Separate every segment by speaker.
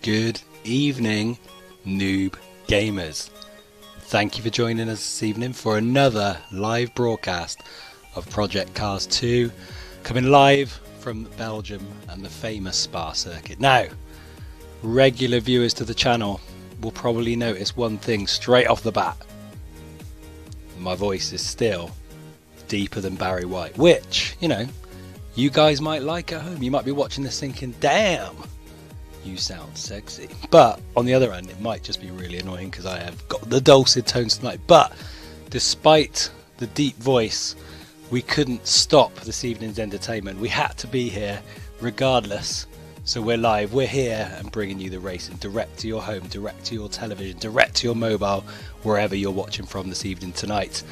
Speaker 1: Good evening, noob gamers. Thank you for joining us this evening for another live broadcast of Project Cars 2, coming live from Belgium and the famous Spa circuit. Now, regular viewers to the channel will probably notice one thing straight off the bat. My voice is still deeper than Barry White, which, you guys might like at home. You might be watching this thinking, damn, you sound sexy. But on the other hand, it might just be really annoying because I have got the dulcet tones tonight. But despite the deep voice, we couldn't stop this evening's entertainment. We had to be here regardless. So we're live, we're here and bringing you the racing direct to your home, direct to your television, direct to your mobile, wherever you're watching from this evening tonight.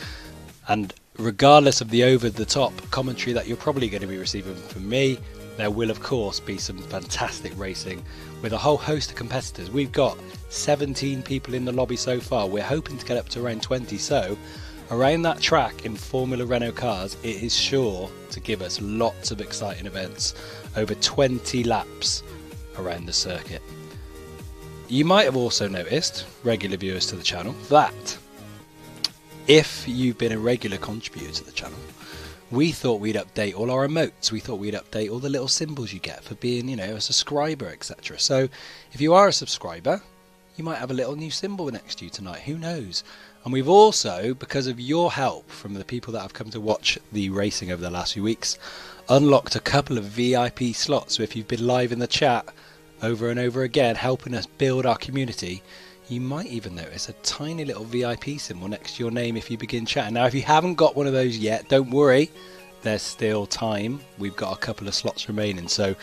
Speaker 1: And regardless of the over-the-top commentary that you're probably going to be receiving from me, there will of course be some fantastic racing with a whole host of competitors. We've got 17 people in the lobby so far. We're hoping to get up to around 20. So around that track in Formula Renault cars, it is sure to give us lots of exciting events over 20 laps around the circuit. You might have also noticed, regular viewers to the channel, that if you've been a regular contributor to the channel, we thought we'd update all our emotes. We thought we'd update all the little symbols you get for being, a subscriber, etc. So if you are a subscriber, you might have a little new symbol next to you tonight. Who knows? And we've also, because of your help from the people that have come to watch the racing over the last few weeks, unlocked a couple of VIP slots. So if you've been live in the chat over and over again, helping us build our community, you might even notice a tiny little VIP symbol next to your name if you begin chatting. Now, if you haven't got one of those yet, don't worry. There's still time. We've got a couple of slots remaining. So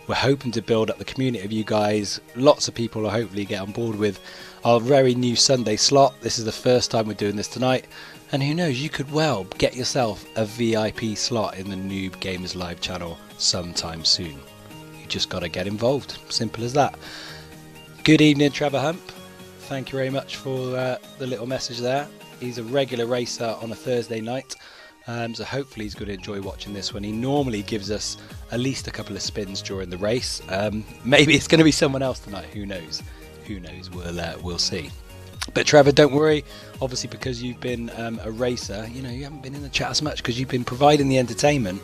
Speaker 1: we're hoping to build up the community of you guys. Lots of people will hopefully get on board with our very new Sunday slot. This is the first time we're doing this tonight. And who knows, you could well get yourself a VIP slot in the Noob Gamers Live channel sometime soon. You just got to get involved. Simple as that. Good evening, Trevor Hump. Thank you very much for the little message there. He's a regular racer on a Thursday night, so hopefully he's going to enjoy watching this one. He normally gives us at least a couple of spins during the race. Maybe it's going to be someone else tonight. Who knows? Who knows? We'll see. But Trevor, don't worry. Obviously, because you've been a racer, you haven't been in the chat as much because you've been providing the entertainment.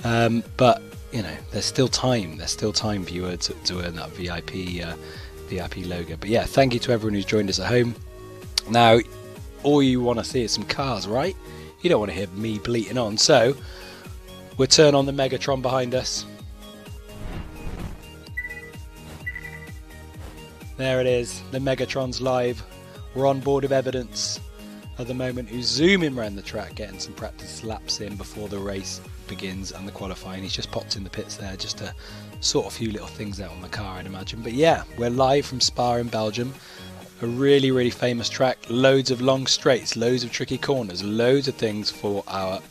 Speaker 1: But there's still time. There's still time for you to earn that VIP logo. But yeah, thank you to everyone who's joined us at home. Now, all you want to see is some cars, right? You don't want to hear me bleating on. So we'll turn on the Megatron behind us. There it is. The Megatron's live. We're on board of evidence at the moment, who's zooming around the track, getting some practice laps in before the race begins and the qualifying. He's just popped in the pits there just to sort a few little things out on the car, I'd imagine. But yeah, we're live from Spa in Belgium. A really, really famous track. Loads of long straights, loads of tricky corners, loads of things for our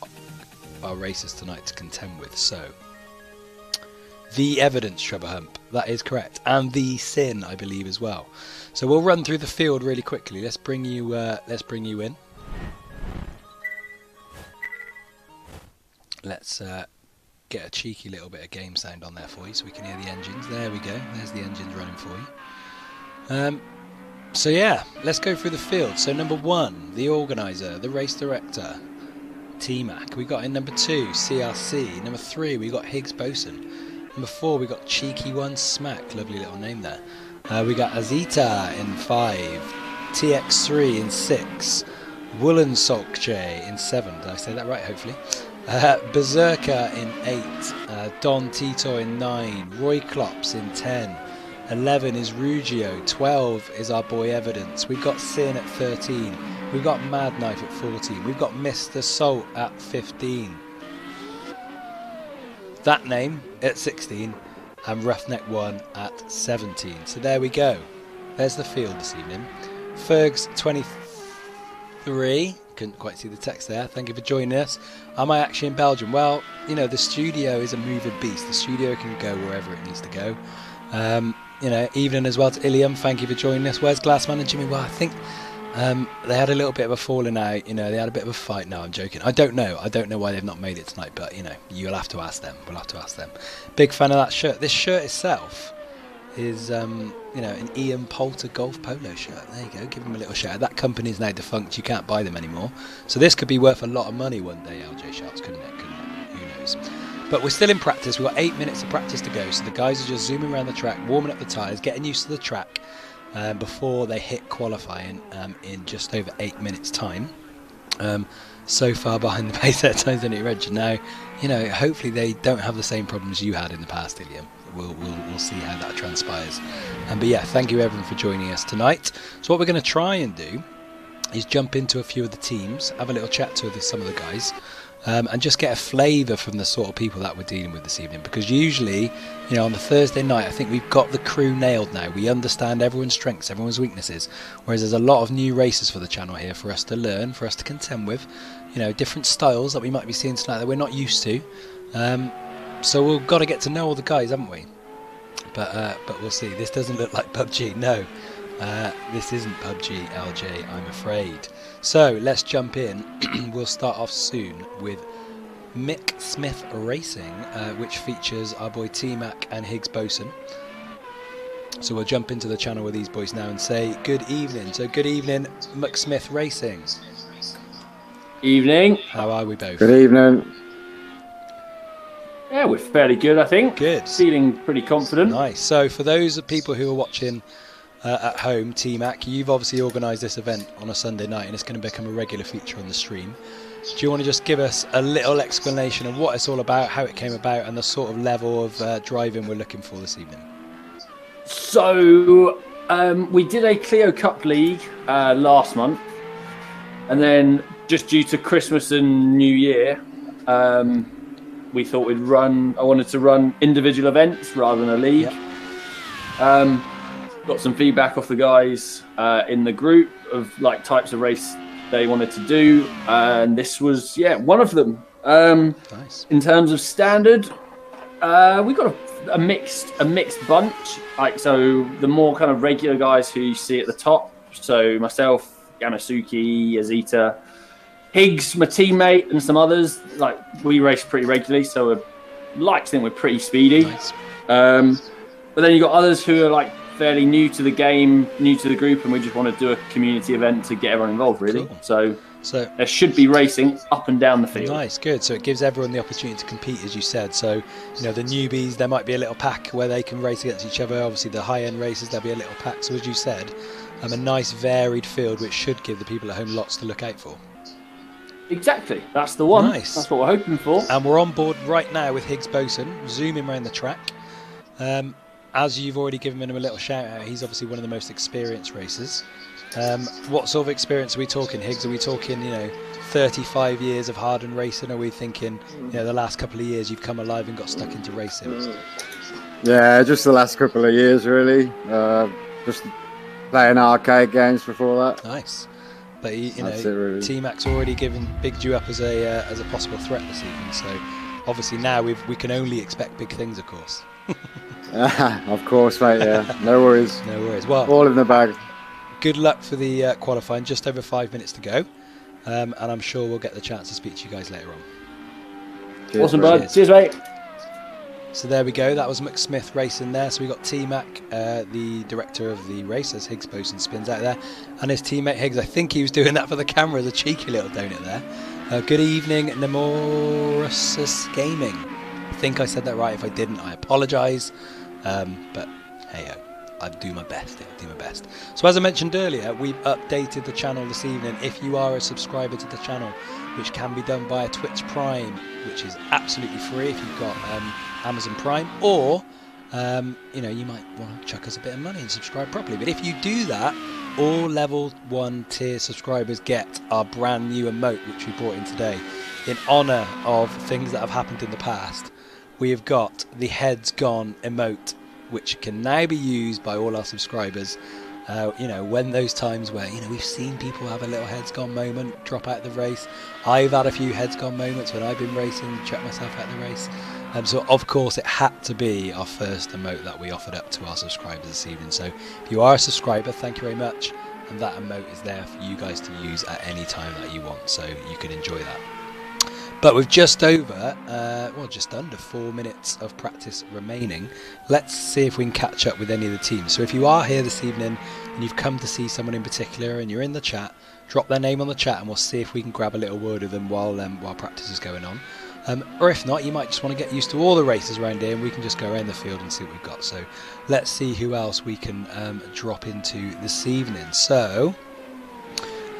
Speaker 1: racers tonight to contend with. So, the evidence, Trevor Hump, that is correct. And the sin, I believe, as well. So we'll run through the field really quickly. Let's bring you in. Let's get a cheeky little bit of game sound on there for you so we can hear the engines. There we go. There's the engines running for you. So yeah, let's go through the field. So number 1, the organiser, the race director, T-Mac. We got in number 2, CRC. Number 3, we got Higgs Bosun. Number 4, we got Cheeky One Smack. Lovely little name there. We got Azita in 5, TX3 in 6, Woolen Solkje in 7. Did I say that right? Hopefully. Berserker in 8, Don Tito in 9, Roy Klops in 10, 11 is Rugio, 12 is our boy Evidence, we've got Sin at 13, we've got Mad Knife at 14, we've got Mr. Salt at 15, that name at 16, and Roughneck 1 at 17. So there we go. There's the field this evening. Fergs 23. Couldn't quite see the text there. Thank you for joining us. Am I actually in Belgium? Well, the studio is a moving beast. The studio can go wherever it needs to go. Evening as well to Ilium. Thank you for joining us. Where's Glassman and Jimmy? Well, I think they had a little bit of a falling out. They had a bit of a fight. No, I'm joking. I don't know why they've not made it tonight. But you'll have to ask them. We'll have to ask them. Big fan of that shirt. This shirt itself an Ian Poulter golf polo shirt. There you go, give him a little shout. That company is now defunct, you can't buy them anymore. So this could be worth a lot of money one day, LJ Sharks, couldn't it? Who knows? But we're still in practice. We've got 8 minutes of practice to go. So the guys are just zooming around the track, warming up the tyres, getting used to the track before they hit qualifying in just over 8 minutes' time. So far behind the pace at times, don't it, Reg? Now, hopefully they don't have the same problems you had in the past, Iliam. We'll see how that transpires. But yeah, thank you everyone for joining us tonight. So what we're going to try and do is jump into a few of the teams, have a little chat to some of the guys, and just get a flavour from the sort of people that we're dealing with this evening. Because usually, on the Thursday night, I think we've got the crew nailed now. We understand everyone's strengths, everyone's weaknesses. Whereas there's a lot of new races for the channel here for us to learn, for us to contend with. Different styles that we might be seeing tonight that we're not used to. So we've got to get to know all the guys, haven't we? But we'll see. This doesn't look like PUBG. No, this isn't PUBG, LJ, I'm afraid. So let's jump in. We'll start off soon with Mick Smith Racing, which features our boy T-Mac and Higgs Bosun. So we'll jump into the channel with these boys now and say good evening. So good evening, Mick Smith Racing.
Speaker 2: Evening.
Speaker 1: How are we both?
Speaker 3: Good evening.
Speaker 2: Yeah, we're fairly good, I think.
Speaker 1: Good.
Speaker 2: Feeling pretty confident.
Speaker 1: Nice. So for those people who are watching at home, T-Mac, you've obviously organised this event on a Sunday night and it's going to become a regular feature on the stream. Do you want to just give us a little explanation of what it's all about, how it came about and the sort of level of driving we're looking for this evening?
Speaker 2: So we did a Clio Cup League last month, and then just due to Christmas and New Year, we thought I wanted to run individual events rather than a league. Yep. Got some feedback off the guys in the group of types of race they wanted to do, and this was one of them.
Speaker 1: Nice.
Speaker 2: In terms of standard, we got a mixed bunch. So the more kind of regular guys who you see at the top. So myself, Yamasuki, Azita, Higgs, my teammate, and some others. We race pretty regularly, so we're to think we're pretty speedy.
Speaker 1: Nice.
Speaker 2: But then you got others who are fairly new to the game, new to the group, and we just want to do a community event to get everyone involved, really.
Speaker 1: Cool.
Speaker 2: So there should be racing up and down the field.
Speaker 1: Nice, good. So it gives everyone the opportunity to compete, as you said. So, the newbies, there might be a little pack where they can race against each other. Obviously, the high-end races, there'll be a little pack. So as you said, a nice varied field, which should give the people at home lots to look out for.
Speaker 2: Exactly, that's the one.
Speaker 1: Nice.
Speaker 2: That's what we're hoping for.
Speaker 1: And we're on board right now with Higgs Bosun, zooming around the track. As you've already given him a little shout out, he's obviously one of the most experienced racers. What sort of experience are we talking, Higgs? Are we talking, 35 years of hardened racing? Are we thinking, the last couple of years you've come alive and got stuck into racing?
Speaker 3: Yeah, just the last couple of years, really. Just playing arcade games before that.
Speaker 1: Nice. But
Speaker 3: really.
Speaker 1: T-Mac's already bigged you up as a possible threat this evening. So obviously now we can only expect big things, of course.
Speaker 3: Of course, mate. Yeah, no worries.
Speaker 1: No worries. Well,
Speaker 3: all in the bag.
Speaker 1: Good luck for the qualifying. Just over 5 minutes to go, and I'm sure we'll get the chance to speak to you guys later on.
Speaker 3: Cheers,
Speaker 2: awesome, bud. Cheers, mate.
Speaker 1: So there we go. That was Mick Smith racing there. So we got T-Mac, the director of the race, as Higgs Bosun spins out there, and his teammate Higgs. I think he was doing that for the camera, the cheeky little donut there. Good evening, Nemorasus Gaming. I think I said that right. If I didn't, I apologise. But hey, I'll do my best. So as I mentioned earlier, we've updated the channel this evening. If you are a subscriber to the channel, which can be done via Twitch Prime, which is absolutely free if you've got Amazon Prime, or you might want to chuck us a bit of money and subscribe properly. But if you do that, all level 1 tier subscribers get our brand new emote, which we brought in today, in honour of things that have happened in the past. We have got the heads gone emote, which can now be used by all our subscribers. When those times where we've seen people have a little heads gone moment, drop out the race. I've had a few heads gone moments when I've been racing, check myself out the race. So of course it had to be our first emote that we offered up to our subscribers this evening. So if you are a subscriber, thank you very much, and that emote is there for you guys to use at any time that you want, so you can enjoy that. But with just over, just under 4 minutes of practice remaining, let's see if we can catch up with any of the teams. So if you are here this evening and you've come to see someone in particular and you're in the chat, drop their name on the chat and we'll see if we can grab a little word with them while practice is going on. Or if not, you might just want to get used to all the races around here and we can just go around the field and see what we've got. So let's see who else we can drop into this evening. So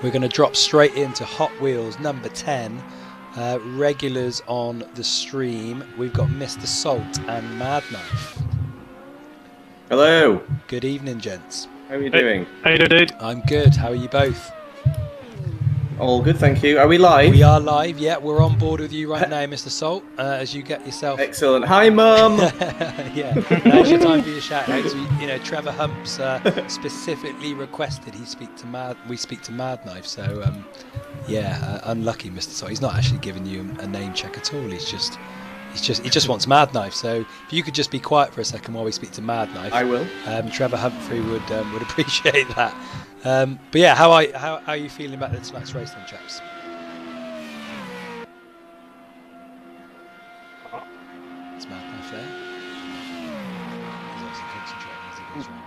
Speaker 1: we're going to drop straight into Hot Wheels number 10. Regulars on the stream. We've got Mr. Salt and Mad Knife.
Speaker 4: Hello.
Speaker 1: Good evening, gents.
Speaker 4: How are you doing?
Speaker 5: How you doing, dude?
Speaker 1: I'm good. How are you both?
Speaker 4: All good, thank you. Are we live?
Speaker 1: We are live, yeah. We're on board with you right now, Mr. Salt, as you get yourself...
Speaker 4: Excellent. Hi, Mum!
Speaker 1: Yeah, now's your time for your shout-outs. Trevor Humps specifically requested we speak to Mad Knife, so, unlucky, Mr. Salt. He's not actually giving you a name check at all. He just wants Mad Knife. So if you could just be quiet for a second while we speak to Mad Knife.
Speaker 4: I will.
Speaker 1: Trevor Humphrey would appreciate that. But yeah, how are you feeling about this next race then, chaps? It's Mad Knife there. He's obviously concentrating as he goes round.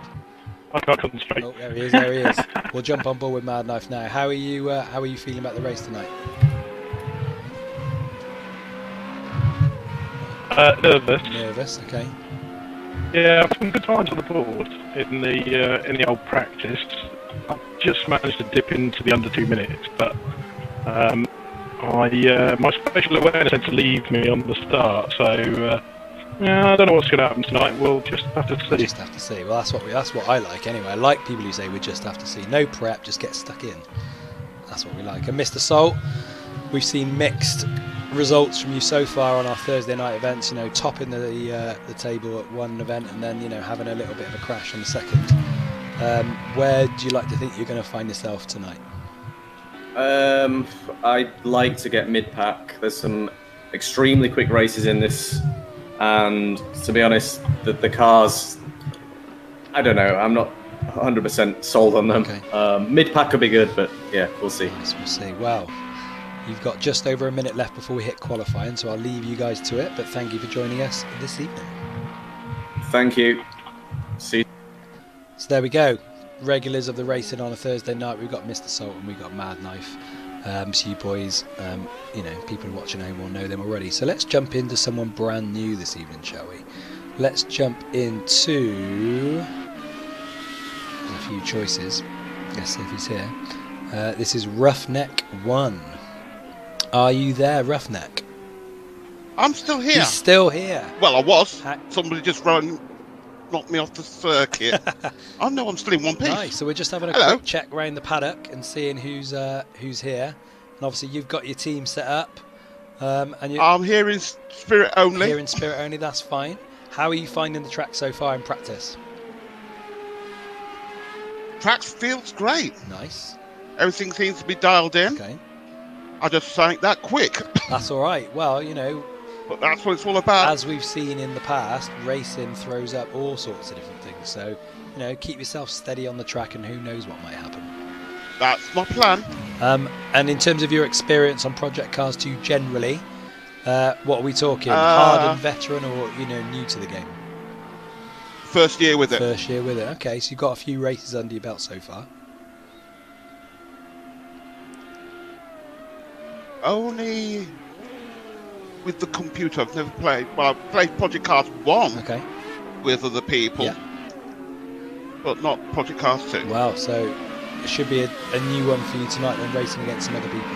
Speaker 5: I can't concentrate.
Speaker 1: Oh, there he is. We'll jump on board with Mad Knife now. How are you feeling about the race tonight?
Speaker 5: Nervous.
Speaker 1: Okay.
Speaker 5: Yeah, I've some good times on the board in the old practice. I've just managed to dip into the under 2 minutes, but my spatial awareness had to leave me on the start, so I don't know what's going to happen tonight. We'll just have to see.
Speaker 1: Just have to see. Well, that's what I like anyway. I like people who say we just have to see. No prep, just get stuck in. That's what we like. And Mr. Salt, we've seen mixed results from you so far on our Thursday night events, topping the table at one event and then having a little bit of a crash on the second. Where do you like to think you're going to find yourself tonight?
Speaker 4: I'd like to get mid-pack. There's some extremely quick races in this, and to be honest, the cars, I don't know, I'm not 100% sold on them. Okay. Mid-pack could be good, but yeah, we'll see.
Speaker 1: Yes, we'll see. Well, you've got just over a minute left before we hit qualifying, so I'll leave you guys to it, but thank you for joining us this evening.
Speaker 4: Thank you. See you.
Speaker 1: So there we go. Regulars of the racing on a Thursday night. We've got Mr. Salt and we've got Mad Knife. So you boys, people watching home will know them already. So let's jump into someone brand new this evening, shall we? Let's jump into... There's a few choices. Let's see if he's here. This is Roughneck 1. Are you there, Roughneck?
Speaker 6: I'm still here.
Speaker 1: He's still here.
Speaker 6: Well, I was. Somebody just knocked me off the circuit. Oh no, I'm still in one piece.
Speaker 1: Nice. So we're just having a quick check around the paddock and seeing who's here. And obviously you've got your team set up. And
Speaker 6: I'm here in spirit only.
Speaker 1: Here in spirit only, that's fine. How are you finding the track so far in practice?
Speaker 6: Track feels great.
Speaker 1: Nice.
Speaker 6: Everything seems to be dialed in.
Speaker 1: Okay.
Speaker 6: I just sank that quick.
Speaker 1: That's all right. Well,
Speaker 6: but that's what it's all about.
Speaker 1: As we've seen in the past, racing throws up all sorts of different things. So, keep yourself steady on the track and who knows what might happen.
Speaker 6: That's my plan.
Speaker 1: And in terms of your experience on Project Cars 2 generally, what are we talking? Hardened veteran or, new to the game?
Speaker 6: First year with it.
Speaker 1: First year with it. Okay, so you've got a few races under your belt so far.
Speaker 6: Only with the computer. I've never played. Well, I've played Project Cars 1 with other people, but not Project Cars 2.
Speaker 1: Wow, so it should be a new one for you tonight when racing against some other people.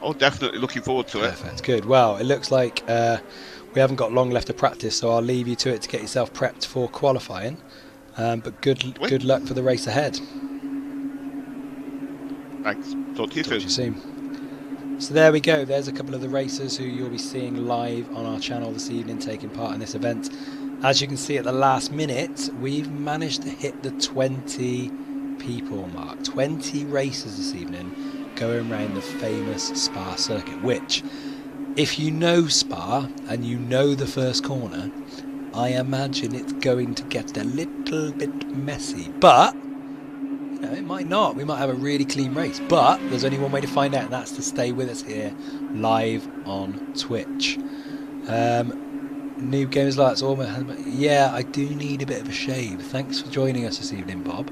Speaker 6: Oh, definitely looking forward to it.
Speaker 1: Perfect, good. Well, it looks like we haven't got long left to practice, so I'll leave you to it to get yourself prepped for qualifying. But good luck for the race ahead.
Speaker 6: Thanks. Talk to you soon.
Speaker 1: So there we go. There's a couple of the racers who you'll be seeing live on our channel this evening taking part in this event. As you can see at the last minute, we've managed to hit the 20 people mark. 20 racers this evening going around the famous Spa circuit, which, if you know Spa and you know the first corner, I imagine it's going to get a little bit messy. But it might not. We might have a really clean race, but there's only one way to find out, and that's to stay with us here live on Twitch. Noob Gamers Lights, yeah, I do need a bit of a shave. Thanks for joining us this evening, Bob.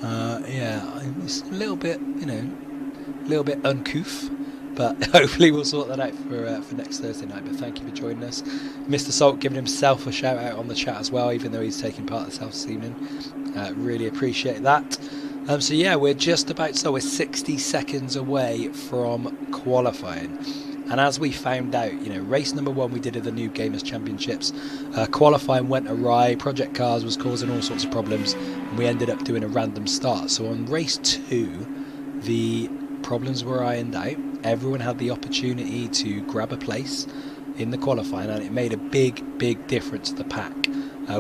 Speaker 1: It's a little bit, a little bit uncouth, but hopefully we'll sort that out for next Thursday night. But thank you for joining us. Mr. Salt giving himself a shout out on the chat as well, even though he's taking part himself this evening. Really appreciate that. So yeah, we're we're 60 seconds away from qualifying. And as we found out, race number 1 we did at the Noob Gamers Championships, qualifying went awry, Project Cars was causing all sorts of problems, and we ended up doing a random start. So on race 2, the problems were ironed out. Everyone had the opportunity to grab a place in the qualifying, and it made a big difference to the pack.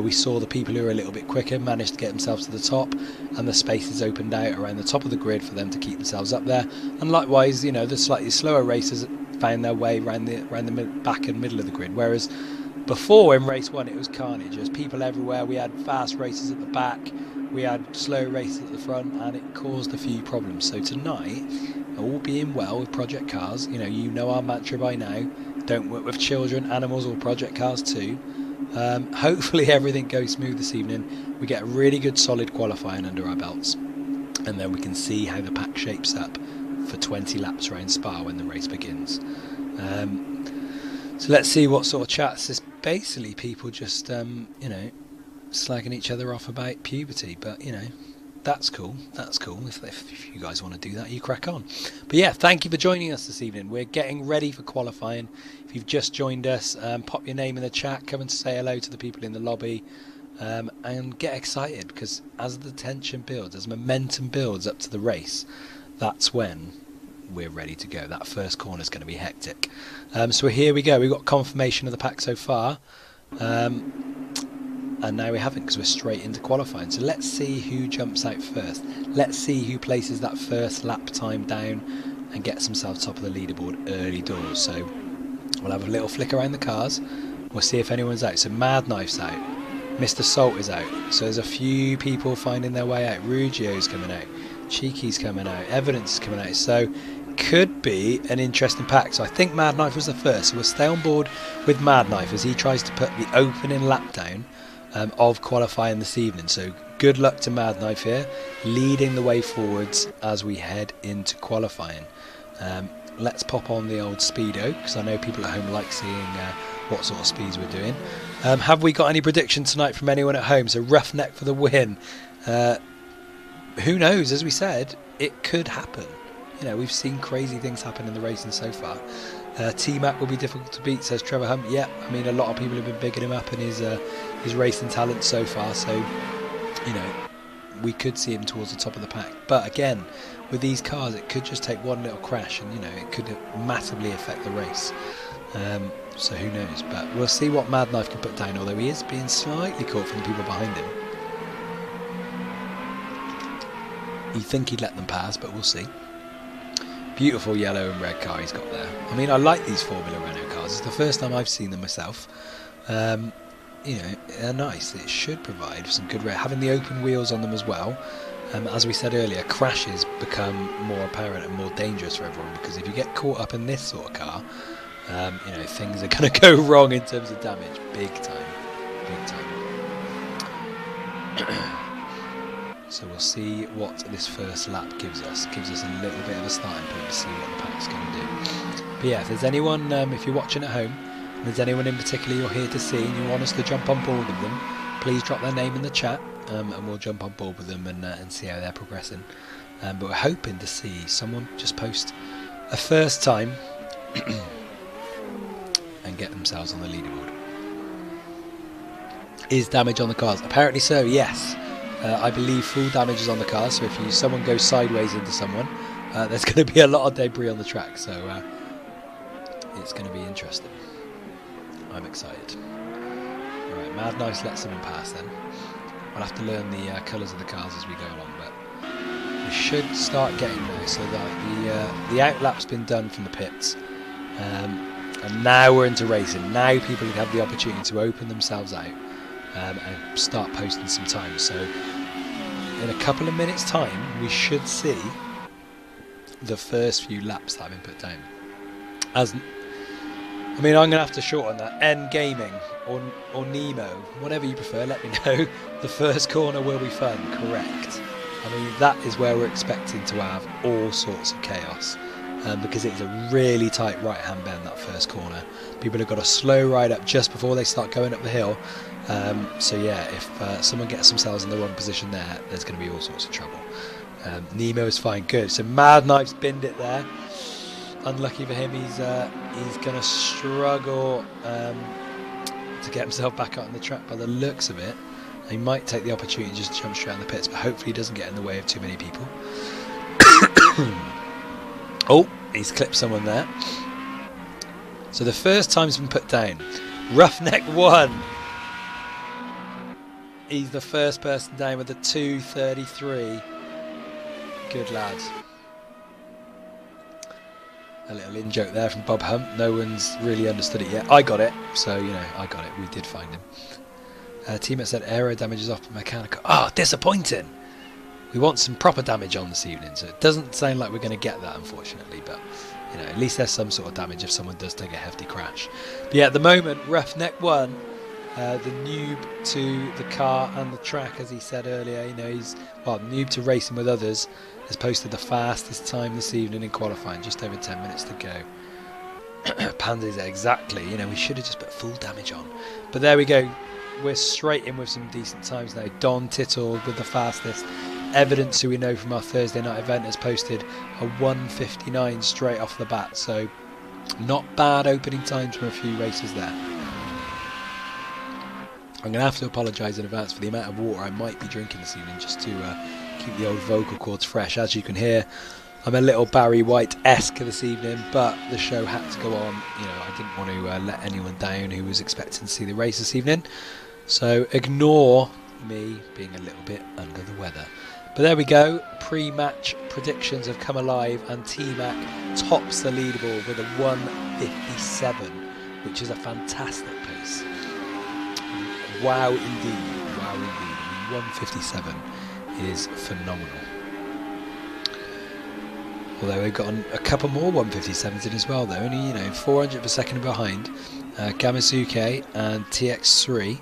Speaker 1: We saw the people who were a little bit quicker managed to get themselves to the top, and the spaces opened out around the top of the grid for them to keep themselves up there. And likewise, the slightly slower racers found their way around the back and middle of the grid. Whereas before, in race 1, it was carnage. There was people everywhere. We had fast racers at the back, we had slow racers at the front, and it caused a few problems. So tonight, all being well with Project Cars, you know our mantra by now: don't work with children, animals, or Project Cars too. Hopefully everything goes smooth this evening. We get a really good solid qualifying under our belts, and then we can see how the pack shapes up for 20 laps around Spa when the race begins. So let's see what sort of chats. It's basically people just slagging each other off about puberty, but that's cool. If you guys want to do that, you crack on. But yeah, thank you for joining us this evening. We're getting ready for qualifying. If you've just joined us, pop your name in the chat, come and say hello to the people in the lobby, and get excited, because as the tension builds, as momentum builds up to the race, that's when we're ready to go. That first corner is going to be hectic. So here we go. We've got confirmation of the pack so far. And now we haven't, because we're straight into qualifying. So let's see who jumps out first. Let's see who places that first lap time down and gets themselves top of the leaderboard early doors. So we'll have a little flick around the cars. We'll see if anyone's out. So Mad Knife's out. Mr. Salt is out. So there's a few people finding their way out. Rugio's coming out. Cheeky's coming out. Evidence is coming out. So could be an interesting pack. So I think Mad Knife was the first. So we'll stay on board with Mad Knife as he tries to put the opening lap down of qualifying this evening. So good luck to Mad Knife here, leading the way forwards as we head into qualifying. Let's pop on the old speedo, because I know people at home like seeing what sort of speeds we're doing. Have we got any predictions tonight from anyone at home? So Roughneck for the win. Who knows? As we said, it could happen. We've seen crazy things happen in the racing so far. T-Mac will be difficult to beat, says Trevor Hunt. Yeah, I mean, a lot of people have been bigging him up and his racing talent so far. So, we could see him towards the top of the pack. But again, with these cars, it could just take one little crash and, it could massively affect the race. So who knows? But we'll see what Mad Knife can put down, although he is being slightly caught from the people behind him. You'd think he'd let them pass, but we'll see. Beautiful yellow and red car he's got there. I mean, I like these Formula Renault cars. It's the first time I've seen them myself. They're nice. It should provide some good having the open wheels on them as well. As we said earlier, crashes become more apparent and more dangerous for everyone, because if you get caught up in this sort of car, things are going to go wrong in terms of damage. Big time. So we'll see what this first lap gives us. Gives us a little bit of a starting point to see what the pack's going to do. But yeah, if there's anyone, if you're watching at home, and there's anyone in particular you're here to see and you want us to jump on board with them, please drop their name in the chat, and we'll jump on board with them and see how they're progressing. But we're hoping to see someone just post a first time and get themselves on the leaderboard. Is damage on the cars? Apparently so, yes. I believe full damage is on the car, so if someone goes sideways into someone, there's going to be a lot of debris on the track, so it's going to be interesting. I'm excited. Alright, Mad Nice lets someone pass then. We'll have to learn the colours of the cars as we go along, but we should start getting there. So that the outlap's been done from the pits, and now we're into racing. Now people have the opportunity to open themselves out and start posting some time. So in a couple of minutes' time, we should see the first few laps that have been put down. I'm going to have to shorten that. N Gaming or Nemo, whatever you prefer, let me know. The first corner will be fun, correct. That is where we're expecting to have all sorts of chaos. Because it's a really tight right-hand bend, that first corner. People have got a slow ride up just before they start going up the hill. So yeah, if someone gets themselves in the wrong position there's going to be all sorts of trouble. Nemo is fine, good. So Mad Knife's binned it there. Unlucky for him, he's going to struggle to get himself back out on the track by the looks of it. He might take the opportunity just to jump straight on the pits, but hopefully he doesn't get in the way of too many people. Oh, he's clipped someone there. So the first time's been put down. Roughneck 1. He's the first person down with a 2:33. Good lad. A little in-joke there from Bob Hunt. No one's really understood it yet. I got it, so I got it. We did find him. Teammate said aero damage is off mechanical. Disappointing. We want some proper damage on this evening, so it doesn't sound like we're going to get that, unfortunately. But at least there's some sort of damage if someone does take a hefty crash. But yeah, at the moment, Roughneck 1, the noob to the car and the track, as he said earlier. He's noob to racing with others. Has posted the fastest time this evening in qualifying, just over 10 minutes to go. Pandas, exactly. We should have just put full damage on. But there we go. We're straight in with some decent times now. Don Tittle with the fastest. Evidence, who we know from our Thursday night event, has posted a 1:59 straight off the bat. So not bad opening times from a few races there. I'm going to have to apologise in advance for the amount of water I might be drinking this evening, just to keep the old vocal cords fresh. As you can hear, I'm a little Barry White-esque this evening, but the show had to go on. I didn't want to let anyone down who was expecting to see the race this evening. So ignore me being a little bit under the weather. But there we go. Pre-match predictions have come alive, and T-Mac tops the leaderboard with a 1:57, which is a fantastic pace. Wow, indeed. Wow, indeed. 1:57 is phenomenal. Although we've got a couple more 1:57s in as well, though. Only 400 per second behind Gamazuke and TX3.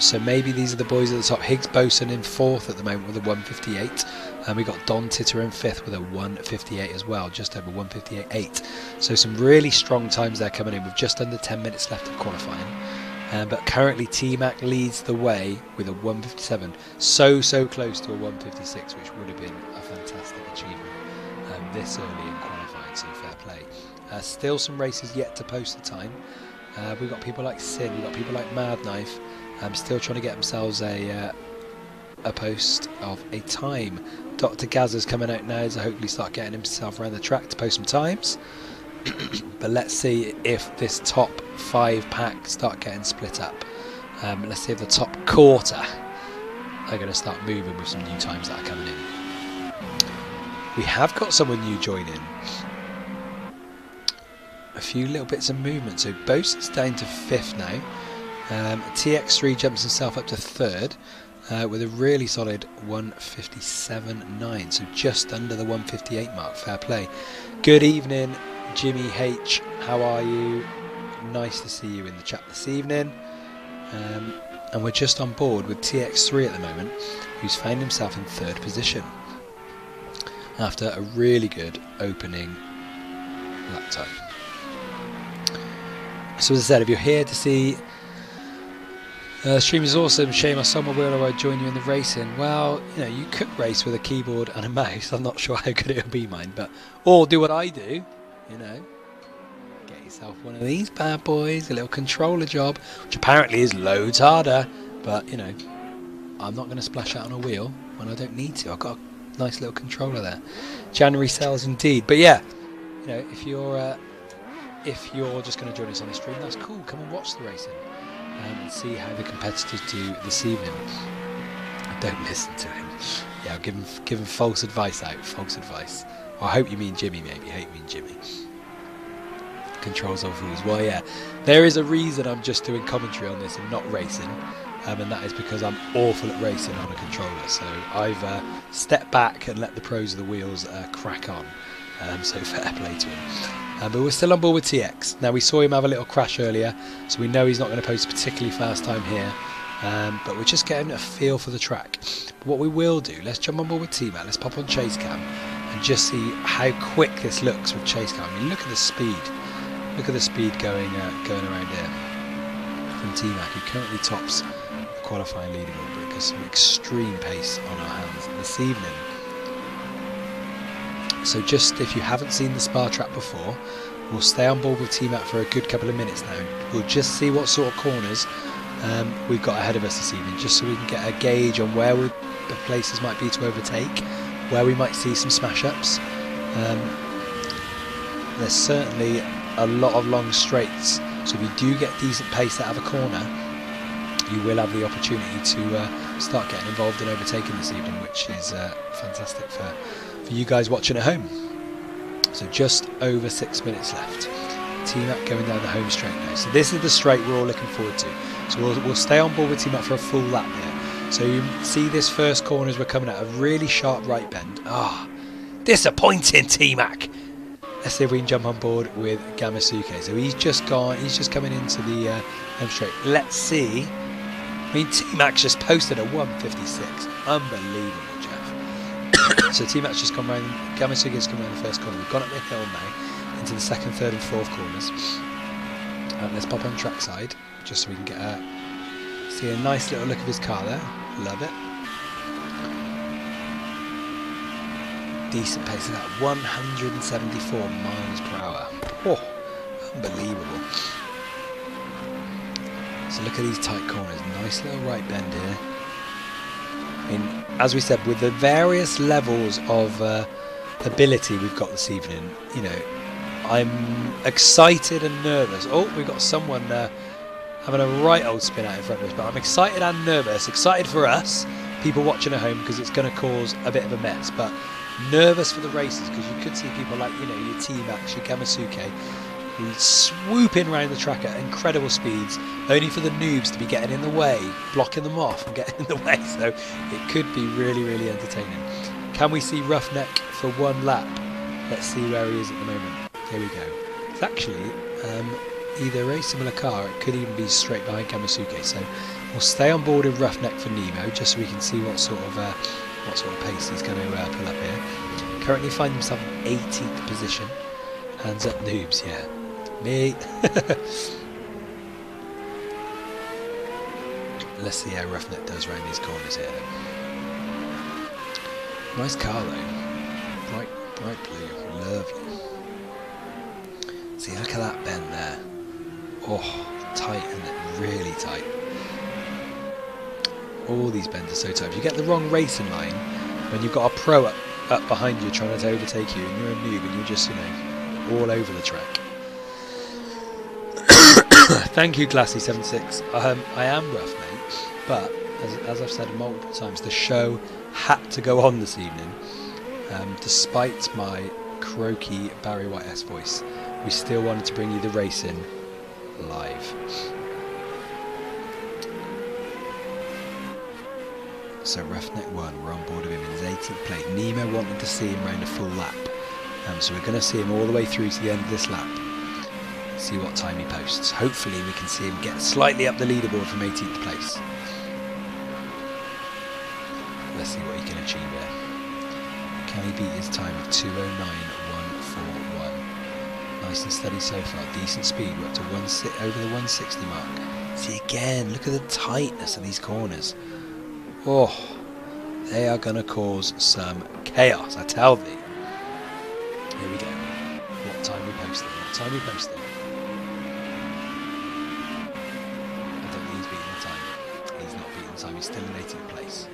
Speaker 1: So maybe these are the boys at the top. Higgs Boson in 4th at the moment with a 1:58. And we got Don Titter in 5th with a 1:58 as well, just over 1:58.8. So some really strong times there coming in with just under 10 minutes left of qualifying. But currently T-Mac leads the way with a 1:57. So close to a 1:56, which would have been a fantastic achievement this early in qualifying, so fair play. Still some races yet to post the time. We've got people like Sin, we've got people like Mad Knife, still trying to get themselves a post of a time. Dr. Gazza's coming out now to hopefully start getting himself around the track to post some times. But let's see if this top 5 pack start getting split up. Let's see if the top quarter are going to start moving with some new times that are coming in. We have got someone new joining. A few little bits of movement. So Boson's down to 5th now. TX3 jumps himself up to 3rd with a really solid 1:57.9. So just under the 1:58 mark. Fair play. Good evening, Jimmy H. How are you? Nice to see you in the chat this evening. And we're just on board with TX3 at the moment, who's found himself in 3rd position after a really good opening lap time. So as I said, if you're here to see the stream is awesome, shame I somewhere will I join you in the racing. Well, you could race with a keyboard and a mouse. I'm not sure how good it'll be, mine, but or do what I do, get yourself one of these bad boys, a little controller job, which apparently is loads harder, but I'm not going to splash out on a wheel when I don't need to. I've got a nice little controller there. January sales indeed. But yeah, if you're just going to join us on the stream, that's cool. Come and watch the racing and see how the competitors do this evening. Don't listen to him. Yeah, I'll give him false advice out. False advice. Well, I hope you mean Jimmy, maybe. I hope you mean Jimmy. Controls of rules. Well, yeah, there is a reason I'm just doing commentary on this and not racing. and that is because I'm awful at racing on a controller. So I've stepped back and let the pros of the wheels crack on. So fair play to him. But we're still on board with TX. Now we saw him have a little crash earlier, so we know he's not going to post a particularly fast time here. But we're just getting a feel for the track. But what we will do, let's jump on board with T-Mac, let's pop on chase cam and just see how quick this looks with chase cam. I mean, look at the speed. Look at the speed going around here from T-Mac, who currently tops the qualifying leaderboard, but got some extreme pace on our hands this evening. So just if you haven't seen the Spa track before, we'll stay on board with T-Mac for a good couple of minutes now. We'll just see what sort of corners we've got ahead of us this evening, just so we can get a gauge on where the places might be to overtake, where we might see some smash-ups. There's certainly a lot of long straights, so if you do get decent pace out of a corner, you will have the opportunity to start getting involved in overtaking this evening, which is fantastic for you guys watching at home. So just over 6 minutes left. T-Mac going down the home straight now. So this is the straight we're all looking forward to. So we'll stay on board with T-Mac for a full lap here. So you see this first corner as we're coming out, a really sharp right bend. Disappointing, T-Mac. Let's see if we can jump on board with Gamasuke. So he's just coming into the home straight. Let's see. I mean, T-Mac's just posted a 156. Unbelievable, Jeff. So T-Mac's just come round, Gamasuke's come around the first corner. We've gone up the hill now into the second, third and fourth corners. Let's pop on trackside just so we can get see a nice little look of his car there. Love it. Decent pace of that, 174 miles per hour. Oh, unbelievable. So look at these tight corners, nice little right bend here. I mean, as we said, with the various levels of ability we've got this evening, you know, I'm excited and nervous. Oh, we've got someone having a right old spin out in front of us, but I'm excited and nervous. Excited for us, people watching at home, because it's going to cause a bit of a mess, but nervous for the races, because you could see people like, you know, your T-Max, your Gamasuke, swooping around the track at incredible speeds, only for the noobs to be getting in the way, blocking them off and getting in the way. So it could be really, really entertaining. Can we see Roughneck for one lap? Let's see where he is at the moment. Here we go. It's actually either a very similar car, it could even be straight behind Gamasuke. So we'll stay on board with Roughneck for Nemo, just so we can see what sort of pace he's going to pull up here. Currently find himself in 18th position. Hands up, noobs, yeah. Me. Let's see how Roughneck does around these corners here. Nice car though. Bright blue. Lovely. See, look at that bend there. Oh, tight, isn't it? Really tight. All these bends are so tight. If you get the wrong racing line, when you've got a pro up behind you trying to overtake you, and you're a noob and you're just, you know, all over the track. Thank you, Glassy76. I am rough, mate, but as I've said multiple times, the show had to go on this evening. Despite my croaky Barry White-esque voice, we still wanted to bring you the racing live. So Roughneck 1, we're on board with him in his 18th place. Nemo wanted to see him round a full lap. So we're going to see him all the way through to the end of this lap. See what time he posts. Hopefully we can see him get slightly up the leaderboard from 18th place. Let's see what he can achieve here. Can he beat his time of 2:09.141? Nice and steady so far. Decent speed. We're up to over the 160 mark. See again, look at the tightness of these corners. Oh, they are going to cause some chaos, I tell thee. Here we go. What time we posting? What time we posting? I don't think he's beating the time. He's not beating the time. He's still in 18th place.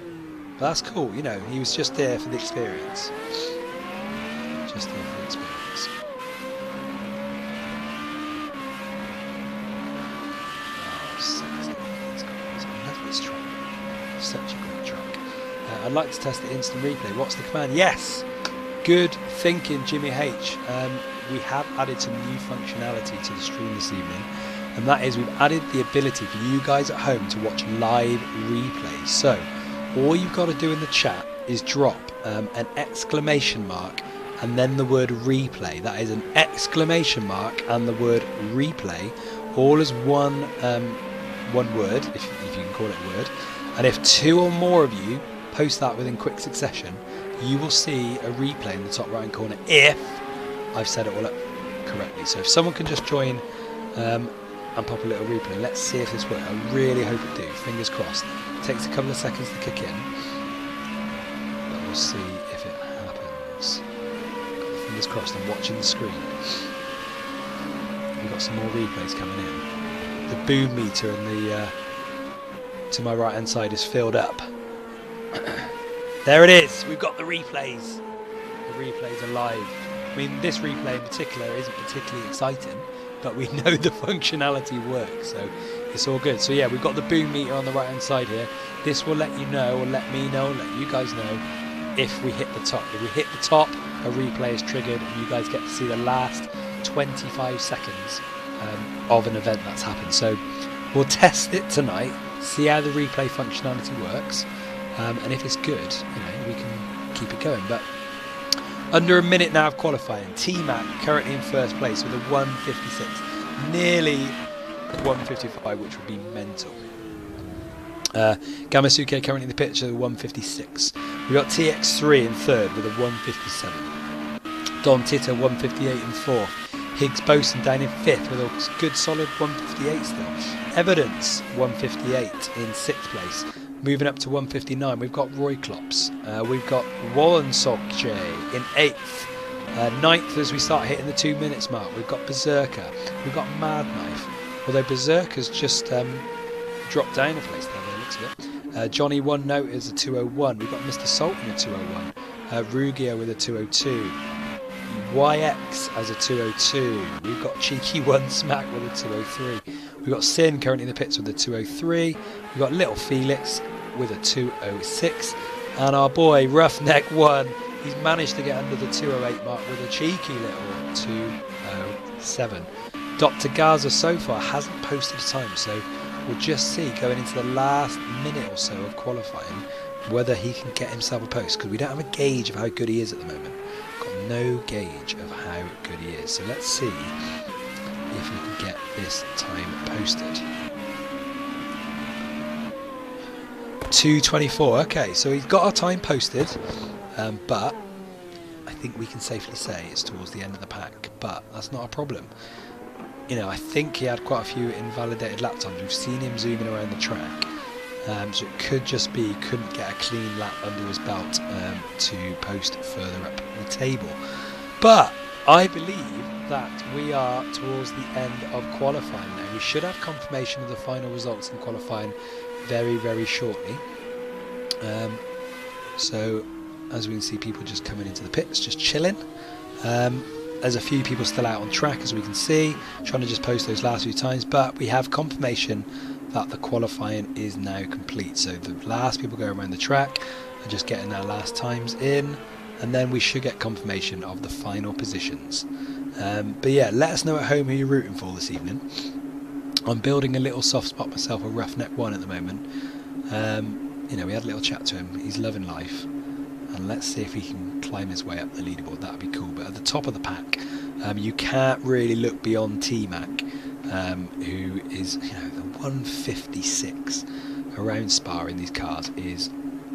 Speaker 1: But that's cool, you know. He was just there for the experience. Just there for the experience. Oh, sexy. I love this track. Such a great track. I'd like to test the instant replay. What's the command? Yes! Good thinking, Jimmy H. We have added some new functionality to the stream this evening. and that is we've added the ability for you guys at home to watch live replays. So all you've got to do in the chat is drop an exclamation mark and then the word replay. That is an exclamation mark and the word replay, all as one word, if you can call it a word. And if 2 or more of you post that within quick succession, you will see a replay in the top right hand corner if I've set it all up correctly. So if someone can just join and pop a little replay, let's see if this works. I really hope it do, fingers crossed. It takes a couple of seconds to kick in, but we'll see if it happens. Fingers crossed, I'm watching the screen. We've got some more replays coming in. The boom meter in the to my right hand side is filled up. There it is, we've got the replays. The replays are live. I mean, this replay in particular isn't particularly exciting, but we know the functionality works, so it's all good. So yeah, we've got the boom meter on the right hand side here. This will let you know, or let me know, let you guys know if we hit the top. If we hit the top, a replay is triggered and you guys get to see the last 25 seconds of an event that's happened. So we'll test it tonight, see how the replay functionality works, and if it's good, we can keep it going. But under a minute now of qualifying, T-Mac currently in first place with a 156, nearly 155, which would be mental. Gamasuke currently in the picture with a 156. We've got TX3 in third with a 157. Don Tito 158 in fourth. Higgs Boson down in fifth with a good solid 158 still. Evidence 158 in sixth place. Moving up to 159, we've got Roy Klops. We've got Wallen Solkje in 8th. Ninth as we start hitting the 2 minutes mark, we've got Berserker. We've got Mad Knife. Although Berserker's just dropped down a place there by the looks of it. Johnny One Note is a 201. We've got Mr. Salt in a 201. Rugio with a 202. YX as a 202. We've got Cheeky One Smack with a 203. We've got Sin currently in the pits with a 203. We've got Little Felix with a 206. And our boy Roughneck One, he's managed to get under the 208 mark with a cheeky little 207. Dr. Gaza so far hasn't posted a time, so we'll just see going into the last minute or so of qualifying whether he can get himself a post, because we don't have a gauge of how good he is at the moment. Got no gauge of how good he is. So let's see if we can get this time posted. 2:24. Okay, so he's got our time posted, but I think we can safely say it's towards the end of the pack, but that's not a problem. I think he had quite a few invalidated lap times. We've seen him zooming around the track, so it could just be he couldn't get a clean lap under his belt to post further up the table. But I believe that we are towards the end of qualifying now. We should have confirmation of the final results in qualifying very, very shortly. So as we can see, people just coming into the pits, just chilling. There's a few people still out on track, as we can see, trying to just post those last few times, but we have confirmation that the qualifying is now complete. So the last people going around the track are just getting their last times in, and then we should get confirmation of the final positions. But yeah, let us know at home who you're rooting for this evening. I'm building a little soft spot myself, a Roughneck One at the moment. We had a little chat to him, he's loving life. And let's see if he can climb his way up the leaderboard. That'd be cool. But at the top of the pack, you can't really look beyond T-Mac, who is, the 156 around Spa in these cars is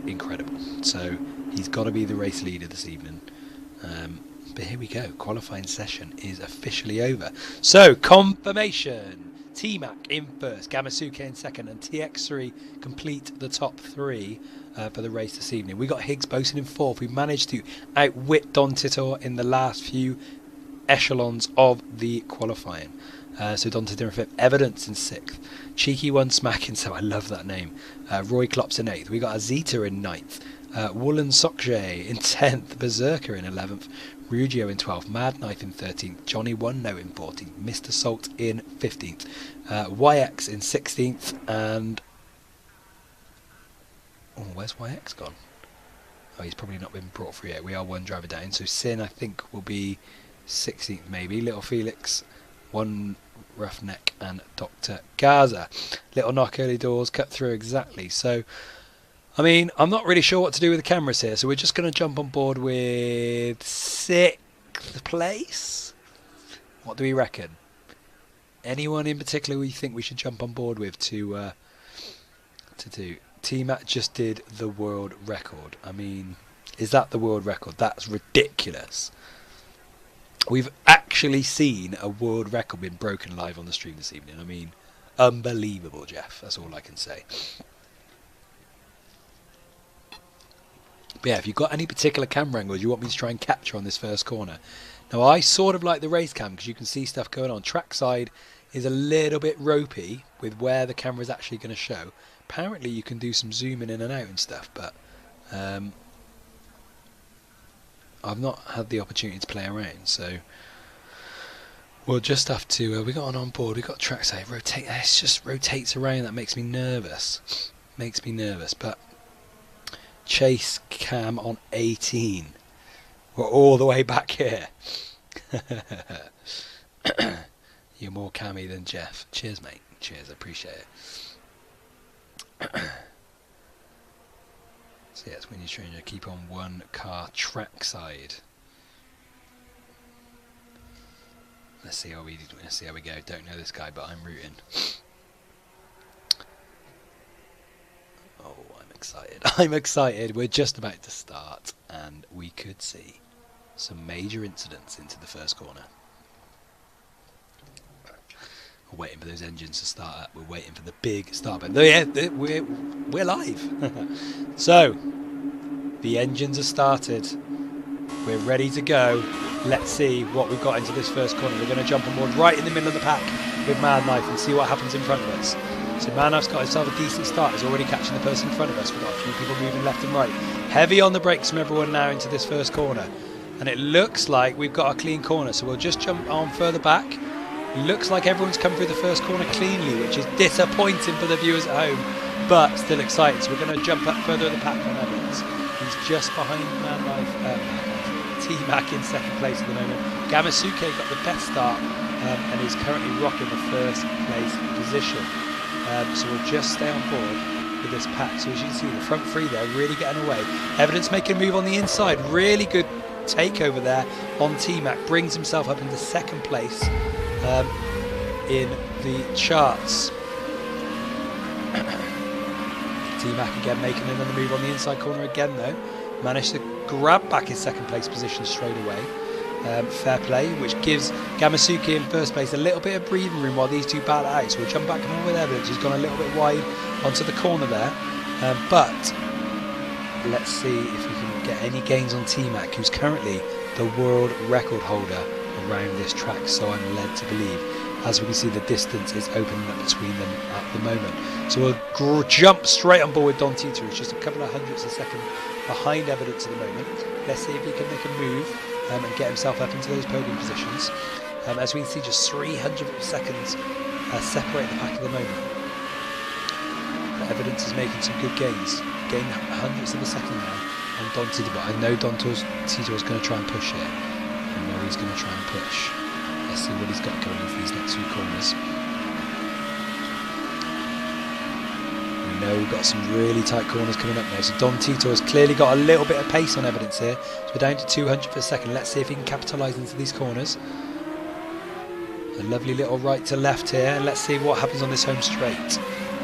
Speaker 1: incredible. So he's got to be the race leader this evening. But here we go. Qualifying session is officially over. So confirmation. T-Mac in first, Gamasuke in second, and TX3 complete the top three for the race this evening. We got Higgs Boson in fourth. We managed to outwit Don Tito in the last few echelons of the qualifying. So Don Tito in fifth, Evidence in sixth, Cheeky One Smack in seventh. I love that name. Roy Klops in eighth. We got Azita in ninth. Woolen Sokje in 10th, Berserker in 11th, Rugio in 12th, Mad Knife in 13th, Johnny One Note in 14th, Mr. Salt in 15th, YX in 16th, and where's YX gone? Oh, he's probably not been brought through yet. We are one driver down, so Sin I think will be 16th maybe. Little Felix, one Roughneck and Dr. Gaza. Little knock early doors, cut through exactly. So, I mean, I'm not really sure what to do with the cameras here, so we're just going to jump on board with 6th place. What do we reckon? Anyone in particular we think we should jump on board with to do? T-Mac just did the world record. I mean, is that the world record? That's ridiculous. We've actually seen a world record being broken live on the stream this evening. I mean, unbelievable, Jeff. That's all I can say. But yeah, if you've got any particular camera angles you want me to try and capture on this first corner. Now, I sort of like the race cam because you can see stuff going on. Trackside is a little bit ropey with where the camera is actually going to show. Apparently, you can do some zooming in and out and stuff, but I've not had the opportunity to play around, so we'll just have to. We got on board. We got trackside. Rotate. It just rotates around. That makes me nervous. But chase cam on 18. We're all the way back here. You're more cammy than Jeff. Cheers, mate. Cheers. I appreciate it. So yeah, it's when you're trying to keep on one car trackside. Let's see how we go. Don't know this guy, but I'm rooting. Oh, I'm excited. I'm excited. We're just about to start, and we could see some major incidents into the first corner. We're waiting for those engines to start up. We're waiting for the big start button. Yeah, we're live. So, the engines are started. We're ready to go. Let's see what we've got into this first corner. We're going to jump on board right in the middle of the pack with Man Knife and see what happens in front of us. So Man Knife's got himself a decent start. He's already catching the person in front of us. We've got a few people moving left and right. Heavy on the brakes from everyone now into this first corner. And it looks like we've got a clean corner. So we'll just jump on further back. Looks like everyone's come through the first corner cleanly, which is disappointing for the viewers at home, but still exciting. So we're going to jump up further in the pack on Evans. He's just behind Man Knife, T-Mac in second place at the moment. Gamasuke got the best start and is currently rocking the first place position. So we'll just stay on board with this pack. So as you can see, the front three there really getting away. Evidence making a move on the inside. Really good takeover there on T-Mac. Brings himself up into second place in the charts. T-Mac again making another move on the inside corner again though. Managed to grab back his second place position straight away. Fair play, which gives Gamasuke in first place a little bit of breathing room while these two battle it out. So we'll jump back on with Evans, who's gone a little bit wide onto the corner there. But let's see if we can get any gains on T-Mac, who's currently the world record holder around this track, so I'm led to believe. As we can see, the distance is opening up between them at the moment. So we'll jump straight on board with Don Tito, who's just a couple of hundredths a second behind Evidence at the moment. Let's see if he can make a move and get himself up into those podium positions. As we can see, just 300 seconds separate the pack at the moment. But Evidence is making some good gains. Gain hundredths of a second now on Don Tito, but I know Don Tito is going to try and push here. I know he's going to try and push. Let's see what he's got going for these next few corners. We know we've got some really tight corners coming up now. So Don Tito has clearly got a little bit of pace on Evidence here. So we're down to 200 per second. Let's see if he can capitalise into these corners. A lovely little right to left here. And let's see what happens on this home straight.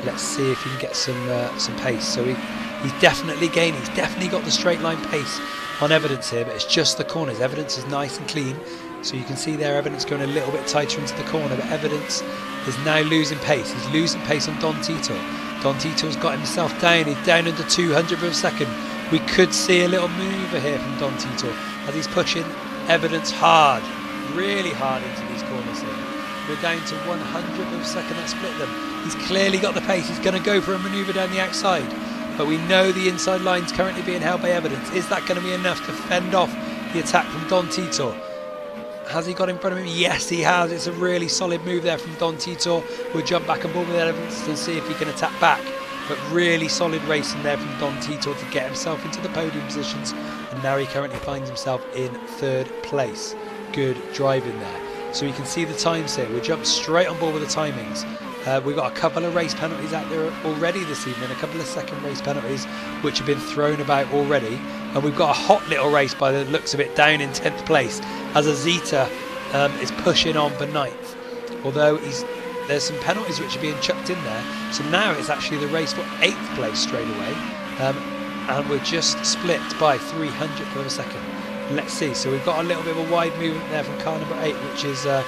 Speaker 1: Let's see if he can get some pace. So he's definitely gaining. He's definitely got the straight line pace on Evidence here, but it's just the corners. Evidence is nice and clean. So you can see there Evidence going a little bit tighter into the corner, but Evidence is now losing pace. He's losing pace on Don Tito. Don Tito's got himself down. He's down under 200 per second. We could see a little mover here from Don Tito as he's pushing Evidence hard, really hard into these corners here. We're down to 100 per second. That split them. He's clearly got the pace. He's going to go for a manoeuvre down the outside, but we know the inside line's currently being held by Evidence. Is that going to be enough to fend off the attack from Don Tito? Has he got in front of him? Yes, he has. It's a really solid move there from Don Tito. We'll jump back on board with Evidence and see if he can attack back. But really solid racing there from Don Tito to get himself into the podium positions. And now he currently finds himself in third place. Good driving there. so you can see the times here. We jump straight on board with the timings. We've got a couple of race penalties out there already this evening, a couple of second race penalties which have been thrown about already, and we've got a hot little race by the looks of it down in 10th place as Azita is pushing on for 9th, although there's some penalties which are being chucked in there, so now it's actually the race for 8th place straight away, and we're just split by 300th of a second. Let's see, so we've got a little bit of a wide movement there from car number 8, which is a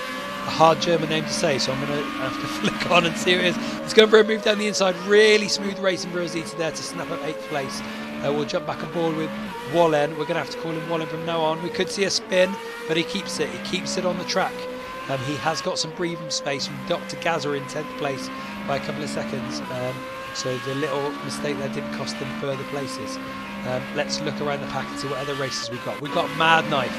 Speaker 1: hard German name to say, so I'm going to have to flick on and see who it is. It's going for a move down the inside, really smooth racing for Azita there to snap up 8th place. We'll jump back on board with Wallen. We're going to have to call him Wallen from now on. We could see a spin, but he keeps it on the track. He has got some breathing space from Dr. Gaza in 10th place by a couple of seconds, so the little mistake there didn't cost them further places. Let's look around the pack and see what other races we've got. We've got Mad Knife,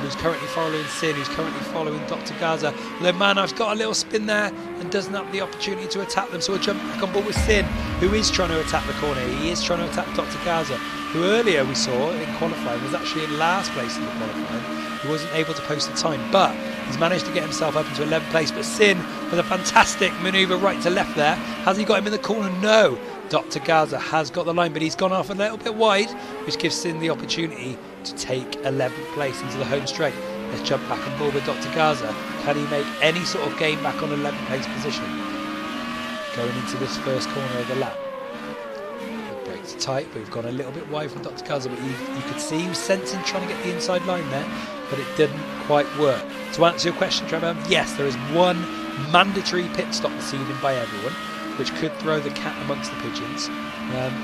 Speaker 1: who's currently following Sin, who's currently following Dr. Gaza. Although Mad Knife's got a little spin there and doesn't have the opportunity to attack them, so we'll jump back on board with Sin, who is trying to attack the corner. He is trying to attack Dr. Gaza, who earlier we saw in qualifying was actually in last place in the qualifying. He wasn't able to post a time, but he's managed to get himself up into 11th place. But Sin, with a fantastic manoeuvre right to left there, has he got him in the corner? No. Dr. Gaza has got the line, but he's gone off a little bit wide, which gives Sin the opportunity to take 11th place into the home straight. Let's jump back on board with Dr. Gaza. Can he make any sort of gain back on 11th place position? Going into this first corner of the lap. The brakes are tight, but we've gone a little bit wide from Dr. Gaza, but you could see he was sensing trying to get the inside line there, but it didn't quite work. To answer your question, Trevor, yes, there is one mandatory pit stop this evening by everyone, which could throw the cat amongst the pigeons.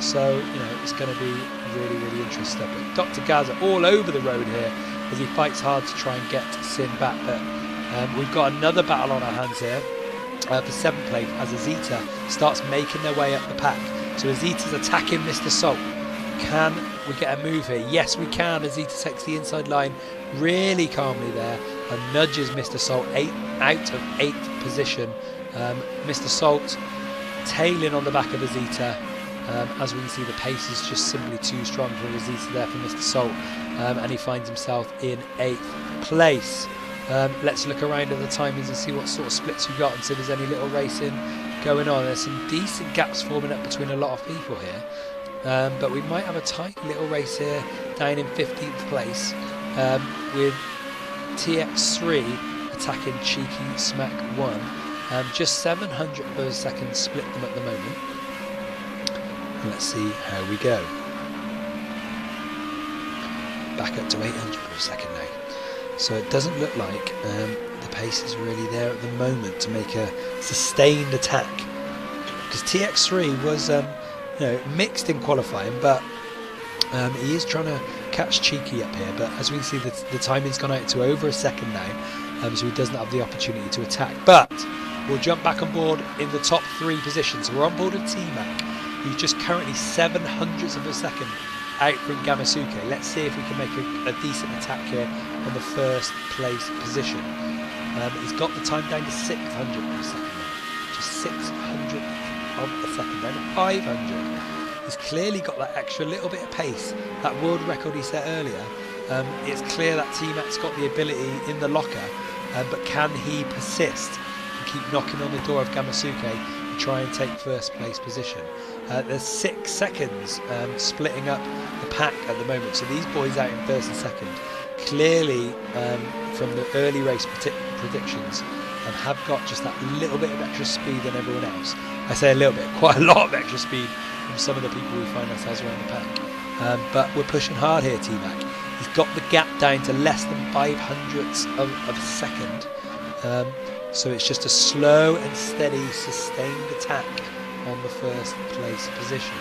Speaker 1: So, it's going to be really, really interesting. But Dr. Gaza all over the road here as he fights hard to try and get Sin back. But we've got another battle on our hands here for 7th place as Azita starts making their way up the pack. So Azita's attacking Mr. Salt. Can we get a move here? Yes, we can. Azita takes the inside line really calmly there and nudges Mr. Salt out of 8th position. Mr. Salt tailing on the back of Azita. As we can see, the pace is just simply too strong for Azita there for Mr. Salt, and he finds himself in 8th place. Let's look around at the timings and see what sort of splits we've got and see if there's any little racing going on. There's some decent gaps forming up between a lot of people here, but we might have a tight little race here down in 15th place with TX3 attacking Cheeky Smack 1. Just 700 per second split them at the moment. Let's see how we go. Back up to 800 per second now. So it doesn't look like the pace is really there at the moment to make a sustained attack. Because TX3 was mixed in qualifying, but he is trying to catch Cheeky up here. But as we can see, the timing's gone out to over a second now, so he doesn't have the opportunity to attack. But we'll jump back on board in the top 3 positions. So we're on board with T-Mac, who's just currently 700ths of a second out from Gamasuke. Let's see if we can make a decent attack here on the first place position. He's got the time down to 600 of a second now. Just 600th of a second down to 500. He's clearly got that extra little bit of pace, that world record he set earlier. It's clear that T-Mac's got the ability in the locker, but can he persist and keep knocking on the door of Gamasuke and try and take first place position? There's 6 seconds splitting up the pack at the moment, so these boys out in first and second clearly from the early race predictions have got just that little bit of extra speed than everyone else. I say a little bit, quite a lot of extra speed from some of the people we find ourselves around the pack, but we're pushing hard here. T-Mac, he's got the gap down to less than 500ths of a second, so it's just a slow and steady sustained attack on the first place position.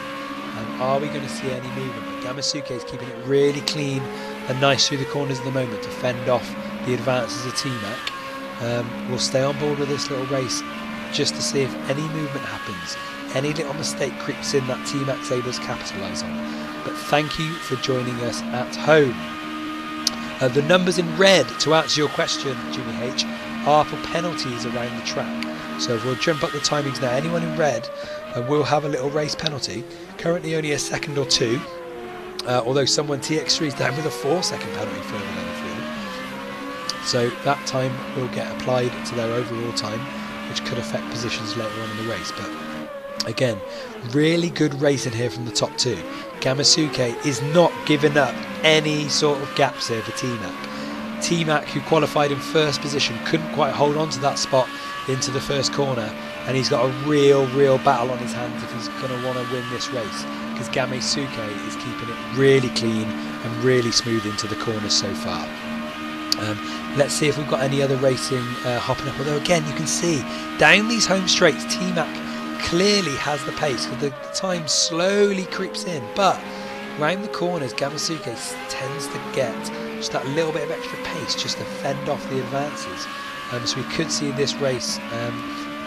Speaker 1: Are we going to see any movement? But Gamasuke is keeping it really clean and nice through the corners at the moment to fend off the advances of T-Mac. We'll stay on board with this little race just to see if any movement happens, any little mistake creeps in that T-Mac's able to capitalise on. But thank you for joining us at home. The numbers in red, to answer your question, Jimmy H, are for penalties around the track. So we'll jump up the timings now. Anyone in red will have a little race penalty. Currently only a second or 2, although someone TX3 is down with a 4-second penalty further down the field. So that time will get applied to their overall time, which could affect positions later on in the race. But again, really good racing here from the top two. Gamasuke is not giving up any sort of gaps here for T-Mac. T-Mac, who qualified in first position, couldn't quite hold on to that spot into the first corner, and he's got a real battle on his hands if he's going to want to win this race, because Gamasuke is keeping it really clean and really smooth into the corners so far. Let's see if we've got any other racing hopping up, although again you can see down these home straights T-Mac clearly has the pace, because the time slowly creeps in, but round the corners Gamasuke tends to get just that little bit of extra pace just to fend off the advances. So we could see this race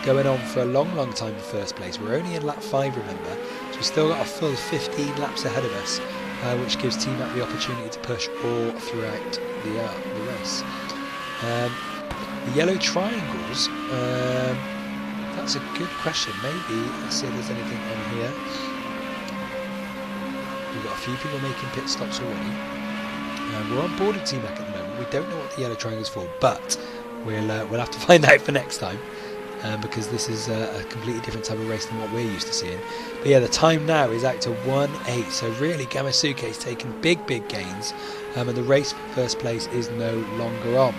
Speaker 1: going on for a long time in first place. We're only in lap 5, remember, so we've still got a full 15 laps ahead of us, which gives T-Mac the opportunity to push all throughout the race. The yellow triangles, that's a good question. Maybe, let's see if there's anything on here. We've got a few people making pit stops already. We're on board with T-Mac at the moment. We don't know what the yellow triangle's for, but we'll have to find out for next time, because this is a completely different type of race than what we're used to seeing. But yeah, the time now is out to 1:08, so really Gamasuke is taking big gains, and the race for first place is no longer on.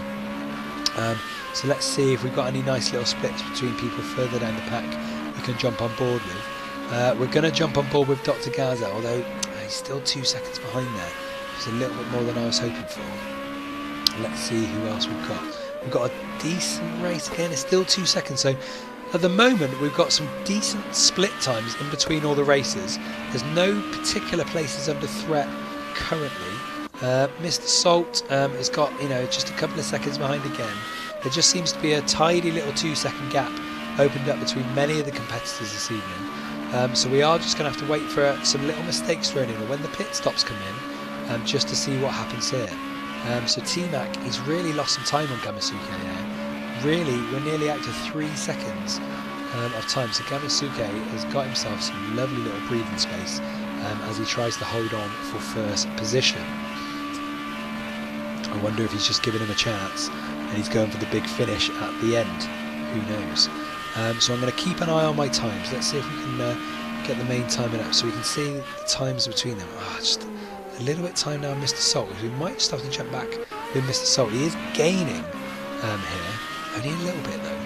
Speaker 1: So let's see if we've got any nice little splits between people further down the pack we can jump on board with. We're going to jump on board with Dr. Gaza, although he's still 2 seconds behind there. It's a little bit more than I was hoping for. Let's see who else we've got. We've got a decent race again. It's still 2 seconds. So at the moment we've got some decent split times in between all the races. There's no particular places under threat currently. Mr. Salt has got, just a couple of seconds behind again. There just seems to be a tidy little 2-second gap opened up between many of the competitors this evening. So we are just going to have to wait for some little mistakes thrown in, or when the pit stops come in, just to see what happens here. So T-Mac, he's really lost some time on Gamasuke here. Really, we're nearly out to 3 seconds of time. So Gamasuke has got himself some lovely little breathing space as he tries to hold on for first position. I wonder if he's just giving him a chance and he's going for the big finish at the end. Who knows? So I'm going to keep an eye on my times. Let's see if we can get the main timing up so we can see the times between them. Just a little bit of time now on Mr. Salt. We might just have to jump back with Mr. Salt. He is gaining here. Only a little bit though.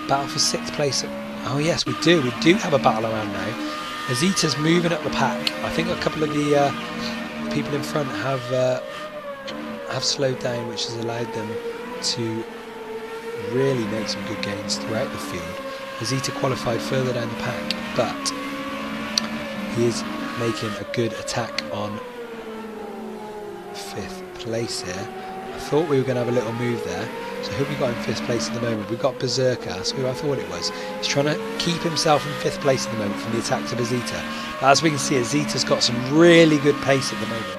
Speaker 1: Battle for 6th place. Oh yes, we do. We do have a battle around now. Azita's moving up the pack. I think a couple of the people in front have slowed down, which has allowed them to really make some good gains throughout the field. Azita qualified further down the pack, but he is making a good attack on 5th place here. I thought we were going to have a little move there. So who have we got in 5th place at the moment? We've got Berserker, that's who I thought it was. He's trying to keep himself in 5th place at the moment from the attacks of Azita. But as we can see, Azita's got some really good pace at the moment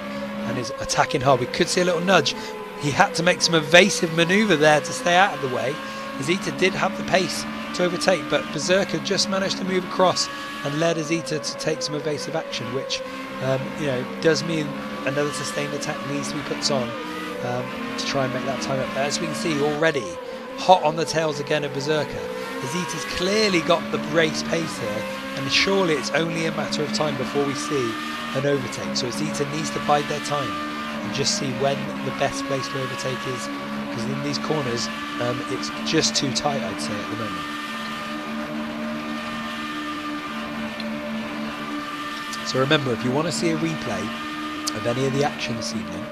Speaker 1: and is attacking hard. We could see a little nudge. He had to make some evasive manoeuvre there to stay out of the way. Azita did have the pace to overtake, but Berserker just managed to move across and led Azita to take some evasive action, which does mean another sustained attack needs to be put on to try and make that time up. As we can see already, hot on the tails again of Berserker. Azita's clearly got the race pace here, and surely it's only a matter of time before we see an overtake. So Azita needs to bide their time and just see when the best place to overtake is, because in these corners it's just too tight, I'd say, at the moment. So remember, if you want to see a replay of any of the action this evening,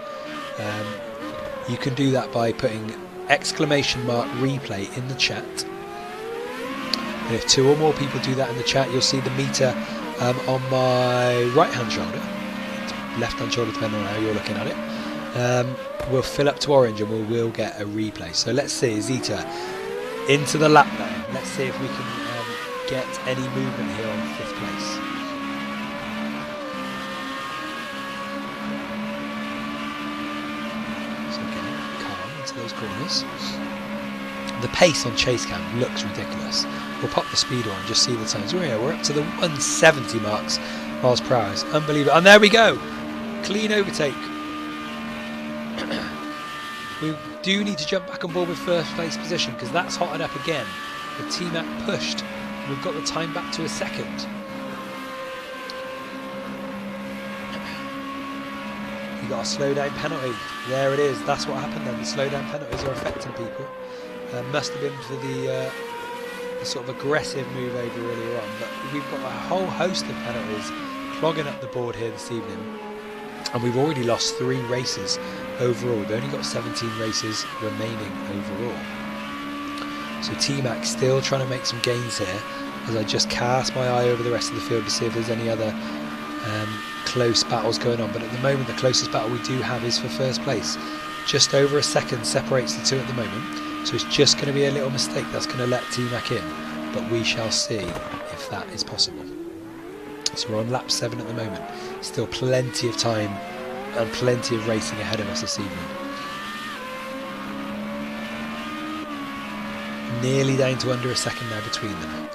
Speaker 1: you can do that by putting !replay in the chat. And if 2 or more people do that in the chat, you'll see the meter on my right hand shoulder, left hand shoulder depending on how you're looking at it, will fill up to orange and we will get a replay. So let's see, Azita into the lap now. Let's see if we can get any movement here on 5th place. So again, calm into those corners. The pace on chase cam looks ridiculous. We'll pop the speedo on and just see the times. We're up to the 170 miles per hour. It's unbelievable. And there we go. Clean overtake. We do need to jump back on board with first place position because that's hotted up again. The T-Mac pushed. We've got the time back to a second. You got a slow down penalty. There it is. That's what happened then. The slow down penalties are affecting people. Must have been for the sort of aggressive move over earlier on. But we've got a whole host of penalties clogging up the board here this evening. And we've already lost 3 races overall. We've only got 17 races remaining overall. So T-Mac still trying to make some gains here as I just cast my eye over the rest of the field to see if there's any other close battles going on. But at the moment the closest battle we do have is for first place. Just over a second separates the two at the moment. So it's just going to be a little mistake that's going to let T-Mac in. But we shall see if that is possible. So we're on lap 7 at the moment. Still plenty of time and plenty of racing ahead of us this evening. Nearly down to under a second now between them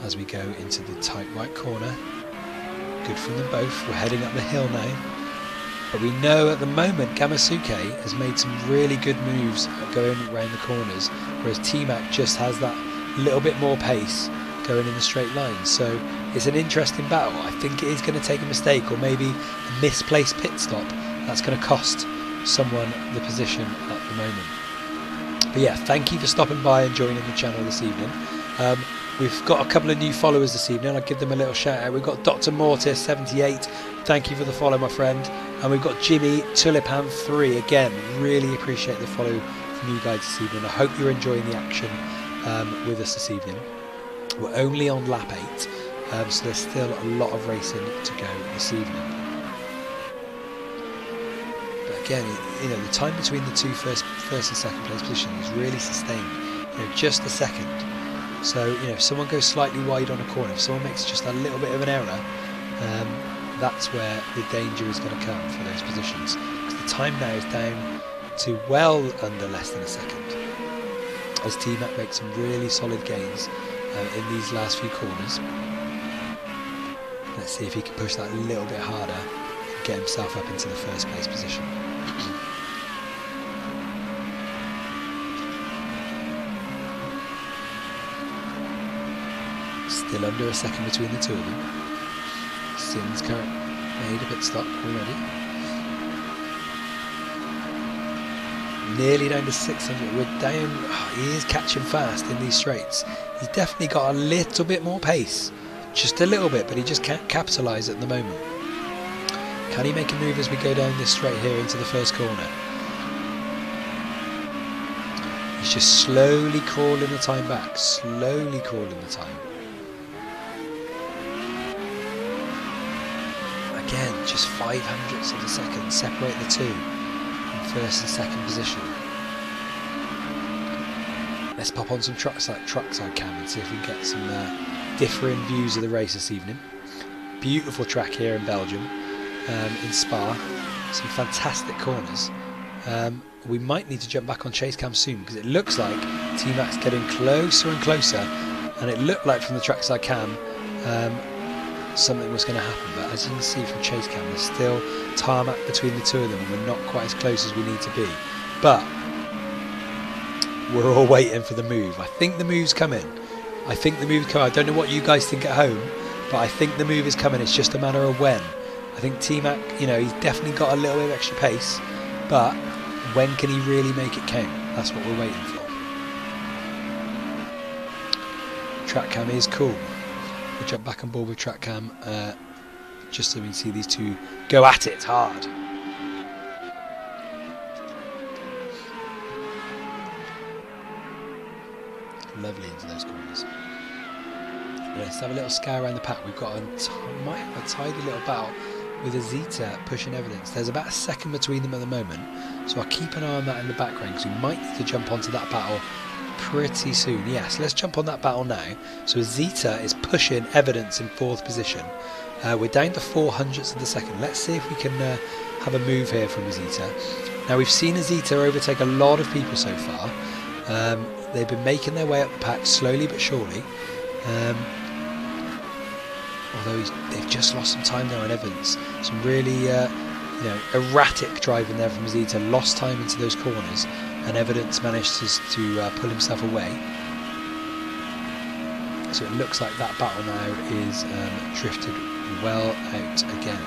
Speaker 1: as we go into the tight right corner. Good from them both. We're heading up the hill now. But we know at the moment Gamasuke has made some really good moves going around the corners, whereas T-Mac just has that little bit more pace going in the straight line. So it's an interesting battle. I think it is going to take a mistake or maybe a misplaced pit stop that's going to cost someone the position at the moment. But yeah, thank you for stopping by and joining the channel this evening. We've got a couple of new followers this evening. I'll give them a little shout out. We've got Dr. Mortis 78. Thank you for the follow, my friend. And we've got Jimmy Tulipan 3. Again, really appreciate the follow from you guys this evening. I hope you're enjoying the action with us this evening. We're only on lap 8, so there's still a lot of racing to go this evening. But again, you know, the time between the two first and second place positions is really sustained. You know, just a second. So, you know, if someone goes slightly wide on a corner, if someone makes just a little bit of an error, that's where the danger is going to come for those positions. Because the time now is down to well under less than a second. As T-Mac makes some really solid gains in these last few corners. Let's see if he can push that a little bit harder and get himself up into the first place position. Still under a second between the two of them. Sin's made a pit stop already. Nearly down to 600. We're down. Oh, he is catching fast in these straights. He's definitely got a little bit more pace. Just a little bit, but he just can't capitalise at the moment. Can he make a move as we go down this straight here into the first corner? He's just slowly crawling the time back. Slowly crawling the time. Again, just 0.05 of a second separate the two in first and second position. Let's pop on some trackside cam and see if we can get some differing views of the race this evening. Beautiful track here in Belgium, in Spa. Some fantastic corners. We might need to jump back on chase cam soon because it looks like T-Mac's getting closer and closer, and it looked like from the trackside cam something was going to happen, but as you can see from chase cam there's still tarmac between the two of them and we're not quite as close as we need to be, but we're all waiting for the move. I think the move's coming. I don't know what you guys think at home, but I think the move is coming. It's just a matter of when. I think T-Mac, you know, he's definitely got a little bit of extra pace, but when can he really make it count? That's what we're waiting for. Track cam is cool. We'll jump back on board with track cam just so we can see these two go at it hard. Lovely into those corners. Let's have a little scour around the pack. We've got might have a tidy little battle with a Zeta pushing evidence. There's about a second between them at the moment, so I'll keep an eye on that in the background because we might need to jump onto that battle pretty soon. Yes, let's jump on that battle now. So Zeta is pushing evidence in 4th position. We're down to 0.04 of a second. Let's see if we can have a move here from Zeta. Now we've seen Zeta overtake a lot of people so far. They've been making their way up the pack slowly but surely. Although they've just lost some time there on Evans. Some really erratic driving there from Zeta, lost time into those corners, and Evidence managed to pull himself away. So it looks like that battle now is drifted well out again,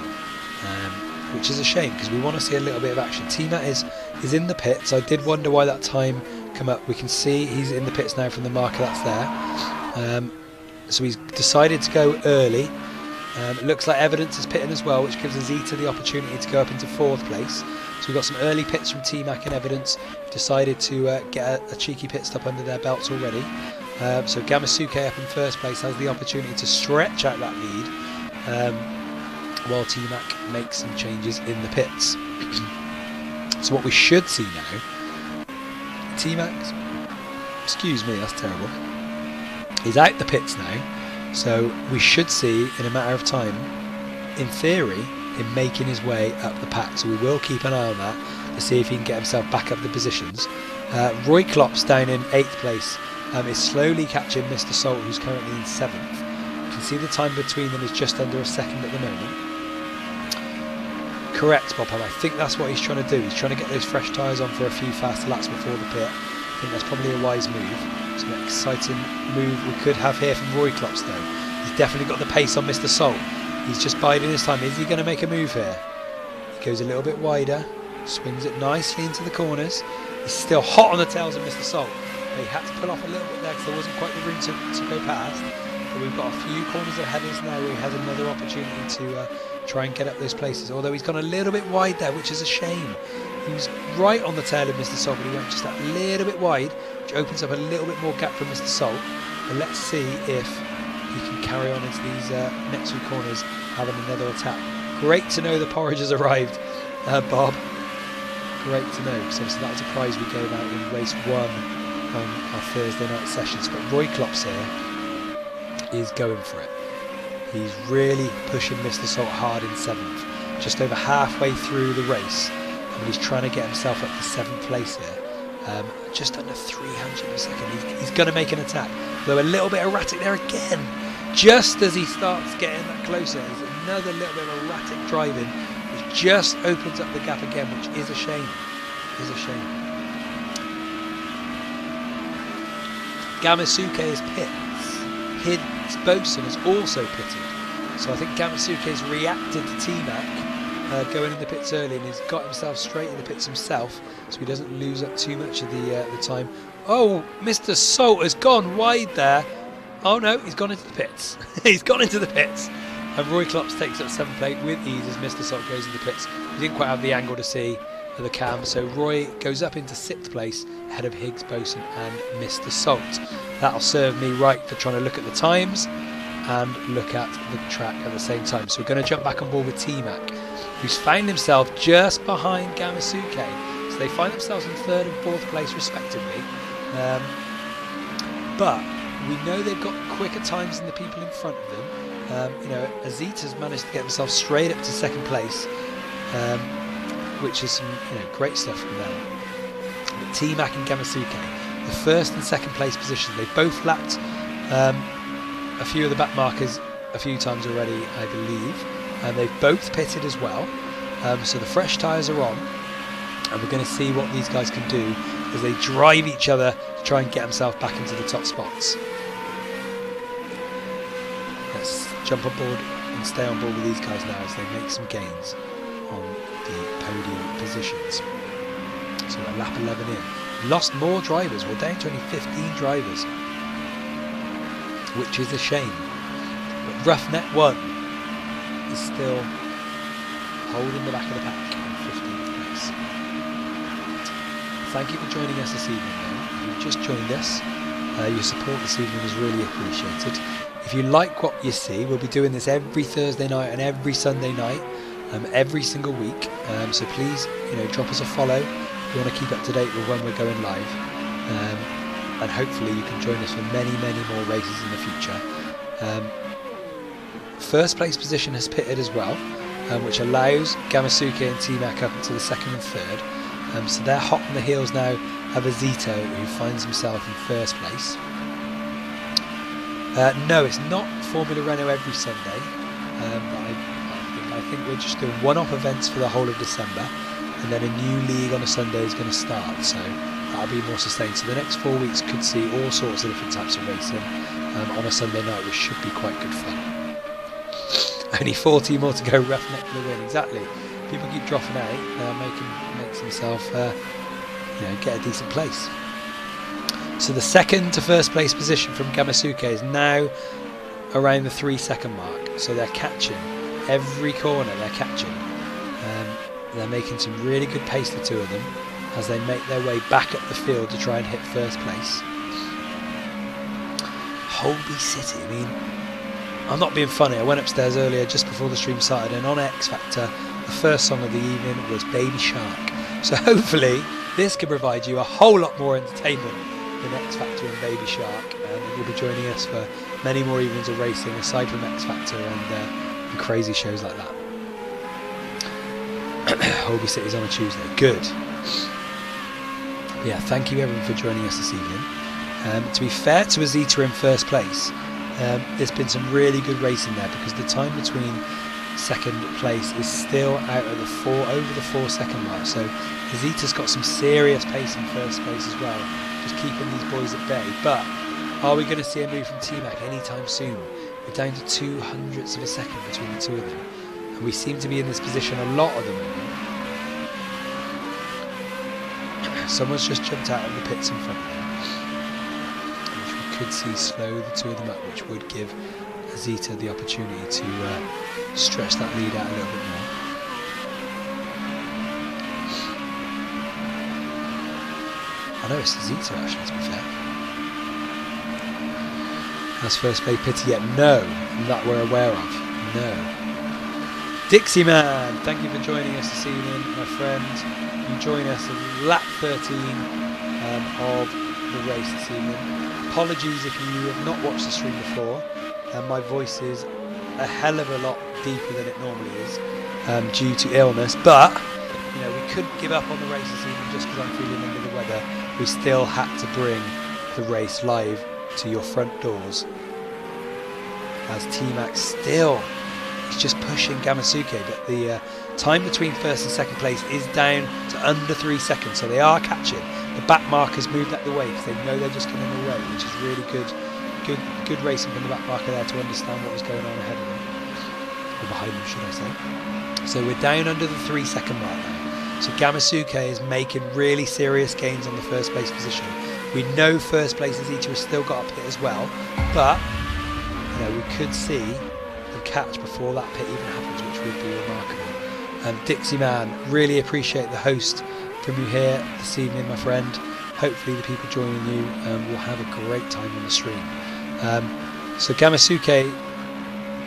Speaker 1: which is a shame because we want to see a little bit of action. T-Mac is in the pits. I did wonder why that time come up. We can see he's in the pits now from the marker that's there. So he's decided to go early. It looks like Evidence is pitting as well, which gives Azita the opportunity to go up into 4th place. So we've got some early pits from T-Mac and Evidence. Decided to get a cheeky pit stop under their belts already. So Gamasuke up in 1st place has the opportunity to stretch out that lead, while T-Mac makes some changes in the pits. So what we should see now, T-Mac's, excuse me, that's terrible, he's out the pits now, so we should see in a matter of time, in theory, him making his way up the pack. So we will keep an eye on that to see if he can get himself back up the positions. Roy Klopp's down in 8th place, is slowly catching Mr. Salt, who's currently in 7th. You can see the time between them is just under a second at the moment. Correct, Bob Hub. I think that's what he's trying to do. He's trying to get those fresh tyres on for a few fast laps before the pit. I think that's probably a wise move. It's an exciting move we could have here from Roy Klops, though. He's definitely got the pace on Mr. Salt. He's just biding his time. Is he going to make a move here? He goes a little bit wider, swings it nicely into the corners. He's still hot on the tails of Mr. Salt. He had to pull off a little bit there because there wasn't quite the room to go past. But we've got a few corners ahead of us now where he has another opportunity to try and get up those places. Although he's gone a little bit wide there, which is a shame. He was right on the tail of Mr. Salt, but he went just that little bit wide, which opens up a little bit more gap for Mr. Salt. And let's see if he can carry on into these next few corners, having another attack. Great to know the porridge has arrived, Bob. Great to know, because obviously that was a prize we gave out in race 1 on our Thursday night sessions. But Roy Klops here is going for it. He's really pushing Mr. Salt hard in 7th, just over halfway through the race, and he's trying to get himself up to 7th place here, just under 300 a second. He's going to make an attack, though a little bit erratic there again. Just as he starts getting that closer, there's another little bit of erratic driving, which just opens up the gap again, which is a shame. Is a shame. Gamasuke's pits. His bosun is also pitted. So I think Gamasuke's reacted to T-Mac going in the pits early, and he's got himself straight in the pits himself, so he doesn't lose up too much of the time. Oh, Mr. Salt has gone wide there. Oh no, he's gone into the pits. He's gone into the pits. And Roy Klops takes up 7th place with ease as Mr. Salt goes into the pits. He didn't quite have the angle to see the cam, so Roy goes up into 6th place ahead of Higgs, Bosun and Mr. Salt. That'll serve me right for trying to look at the times and look at the track at the same time. So we're going to jump back on board with T-Mac, who's found himself just behind Gamasuke. So they find themselves in 3rd and 4th place respectively. But we know they've got quicker times than the people in front of them. Azita's managed to get himself straight up to 2nd place, which is some great stuff from them. But T-Mac and Gamasuke, the 1st and 2nd place positions, they both lapped a few of the back markers a few times already, I believe, and they've both pitted as well. So the fresh tyres are on, and we're going to see what these guys can do as they drive each other to try and get themselves back into the top spots. Let's jump on board and stay on board with these guys now as they make some gains on the podium positions. So we're lap 11 in. Lost more drivers. We're down to only 15 drivers, which is a shame. But Roughneck 1 is still holding the back of the pack in 15th place. Thank you for joining us this evening, though. If you've just joined us, your support this evening is really appreciated. If you like what you see, we'll be doing this every Thursday night and every Sunday night, every single week. So please, drop us a follow if you want to keep up to date with when we're going live. And hopefully you can join us for many, many more races in the future. 1st place position has pitted as well, which allows Gamasuke and T-Mac up into the 2nd and 3rd. So they're hot on the heels now of Azito, who finds himself in 1st place. No, it's not Formula Renault every Sunday. I think I I think we're just doing one-off events for the whole of December, and then a new league on a Sunday is going to start, so that'll be more sustained. So the next 4 weeks could see all sorts of different types of racing on a Sunday night, which should be quite good fun. Only 14 more to go, roughneck for the win. Exactly. People keep dropping out, makes himself get a decent place. So the second to first place position from Gamasuke is now around the 3 second mark. So they're catching every corner. They're catching. They're making some really good pace, the two of them, as they make their way back up the field to try and hit first place. Holby City. I mean, I'm not being funny. I went upstairs earlier just before the stream started, and on X Factor, the first song of the evening was Baby Shark. So hopefully this can provide you a whole lot more entertainment than X Factor and Baby Shark, and you'll be joining us for many more evenings of racing aside from X Factor and crazy shows like that. Holby City's on a Tuesday. Good. Yeah, thank you everyone for joining us this evening. To be fair to Azita in first place, there's been some really good racing there, because the time between second place is still out of over the 4 second mark. So Azita's got some serious pace in first place as well, just keeping these boys at bay. But are we going to see a move from T-Mac anytime soon? We're down to 200ths of a second between the two of them, and we seem to be in this position a lot of the moment. Someone's just jumped out of the pits in front of them, which we could see slow the two of them up, which would give Azita the opportunity to stretch that lead out a little bit more. I know it's Azita actually, to be fair. Has first play pity yet? No, that we're aware of. No. Dixie Man, thank you for joining us this evening, my friend. You join us in lap 13 of the race this evening. Apologies if you have not watched the stream before. My voice is a hell of a lot deeper than it normally is due to illness, but we couldn't give up on the race this evening just because I'm feeling under the weather. We still had to bring the race live to your front doors, as T-Max still is just pushing Gamasuke, but the time between first and second place is down to under 3 seconds, so they are catching. The back markers moved out the way because they know they're just getting in the way, which is really good racing from the back marker there to understand what was going on ahead of them, or behind them should I say. So we're down under the 3 second mark now. So Gamasuke is making really serious gains on the first place position. We know first place Azita has still got a pit as well, but we could see them catch before that pit even happens, which would be remarkable. Dixie Man, really appreciate the host from you here this evening, my friend. Hopefully the people joining you will have a great time on the stream. So Gamasuke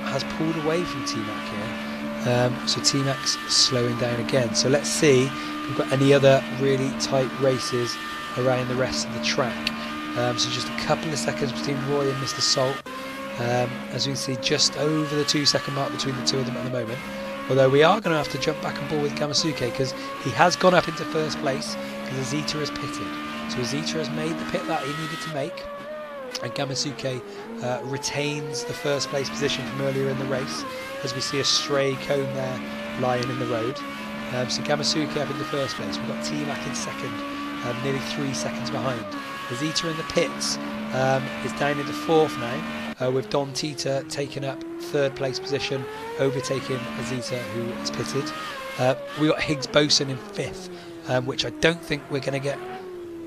Speaker 1: has pulled away from T-Mac here. So T-Mac's slowing down again. So let's see if we've got any other really tight races around the rest of the track. So just a couple of seconds between Roy and Mr. Salt. As you can see, just over the 2 second mark between the two of them at the moment. Although we are going to have to jump back and ball with Gamasuke, because he has gone up into first place because Azita has pitted. So Azita has made the pit that he needed to make, and Gamasuke retains the first place position from earlier in the race, as we see a stray cone there lying in the road. So Gamasuke up into first place. We've got T-Mac in second, nearly 3 seconds behind. Azita in the pits is down into fourth now, with Don Tita taking up third place position, overtaking Azita, who is pitted. We got Higgs Boson in fifth, which I don't think we're going to get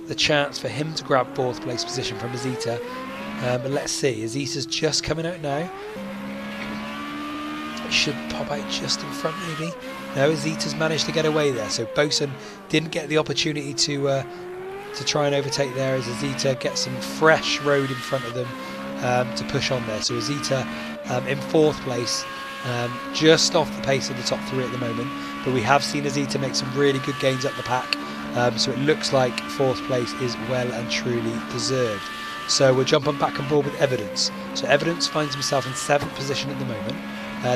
Speaker 1: the chance for him to grab fourth place position from Azita. But let's see, Azita's just coming out now. It should pop out just in front maybe. No, Azita's managed to get away there, so Boson didn't get the opportunity to try and overtake there, as Azita gets some fresh road in front of them to push on there. So Azita in fourth place, just off the pace of the top three at the moment, but we have seen Azita make some really good gains up the pack, so it looks like fourth place is well and truly deserved. So we're jumping back and forth with Evidence. So Evidence finds himself in 7th position at the moment,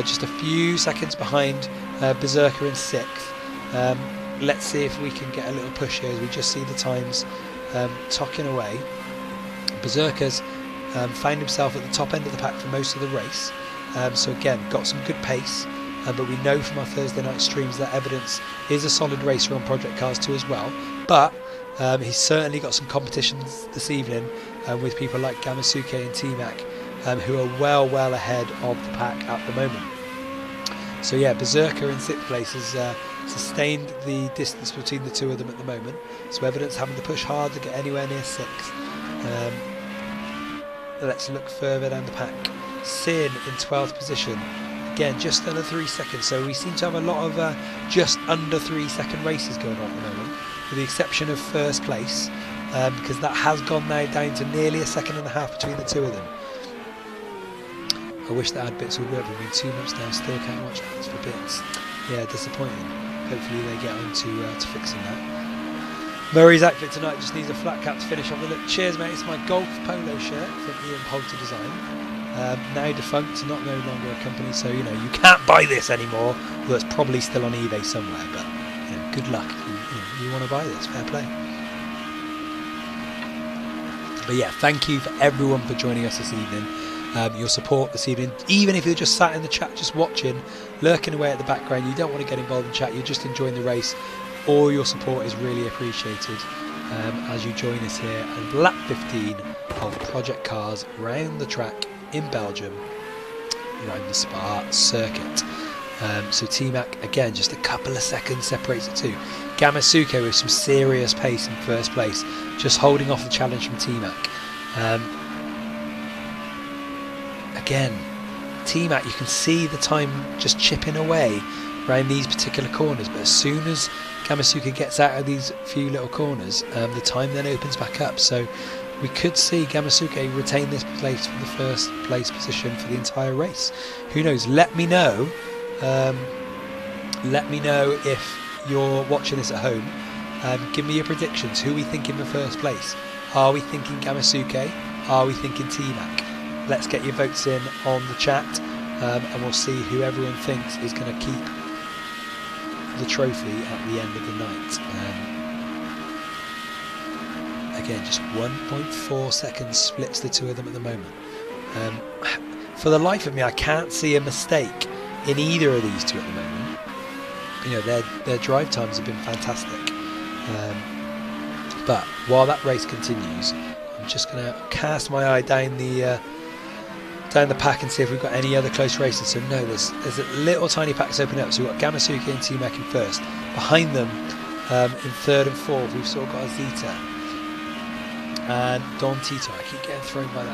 Speaker 1: just a few seconds behind Berserker in 6th. Let's see if we can get a little push here, as we just see the times ticking away. Berserker's found himself at the top end of the pack for most of the race, so again got some good pace, but we know from our Thursday night streams that Evidence is a solid racer on Project Cars 2 as well. But he's certainly got some competitions this evening with people like Gamasuke and T-Mac, who are well ahead of the pack at the moment. So yeah, Berserker in 6th place has sustained the distance between the two of them at the moment. So Evidence having to push hard to get anywhere near 6th. Let's look further down the pack. Sin in 12th position. Again, just under 3 seconds. So we seem to have a lot of just under 3 second races going on at the moment, with the exception of first place, because that has gone now down to nearly a second and a half between the two of them. I wish that ad bits would work. We've been 2 months now, still can't watch ads for bits. Yeah, disappointing. Hopefully they get on to fixing that. Murray's outfit tonight just needs a flat cap to finish off the look. Cheers, mate. It's my golf polo shirt from Ian Poulter Design. Now defunct, no longer a company, so you can't buy this anymore. Although it's probably still on eBay somewhere. But good luck. You want to buy this? Fair play. But yeah, thank you for everyone for joining us this evening. Your support this evening, even if you're just sat in the chat just watching, lurking away at the background, you don't want to get involved in chat, you're just enjoying the race, all your support is really appreciated as you join us here at lap 15 of Project Cars round the track in Belgium, around the Spa circuit. So T-Mac again just a couple of seconds separates the two. Gamasuke with some serious pace in first place, just holding off the challenge from T-Mac. Again, T-Mac, you can see the time just chipping away around these particular corners, but as soon as Gamasuke gets out of these few little corners, the time then opens back up. So we could see Gamasuke retain this place for the first place position for the entire race. Who knows? Let me know if you're watching this at home. Give me your predictions. Who are we thinking for first place? Are we thinking Gamasuke? Are we thinking T-Mac? Let's get your votes in on the chat, and we'll see who everyone thinks is going to keep the trophy at the end of the night. Again, just 1.4 seconds splits the two of them at the moment. For the life of me, I can't see a mistake in either of these two at the moment. Their drive times have been fantastic. But while that race continues, I'm just going to cast my eye down the pack and see if we've got any other close races. So no, there's a little tiny packs opening up. So we've got Gamasuke and T-Mac in first. Behind them, in third and fourth, we've sort of got Azita and Don Tito. I keep getting thrown by the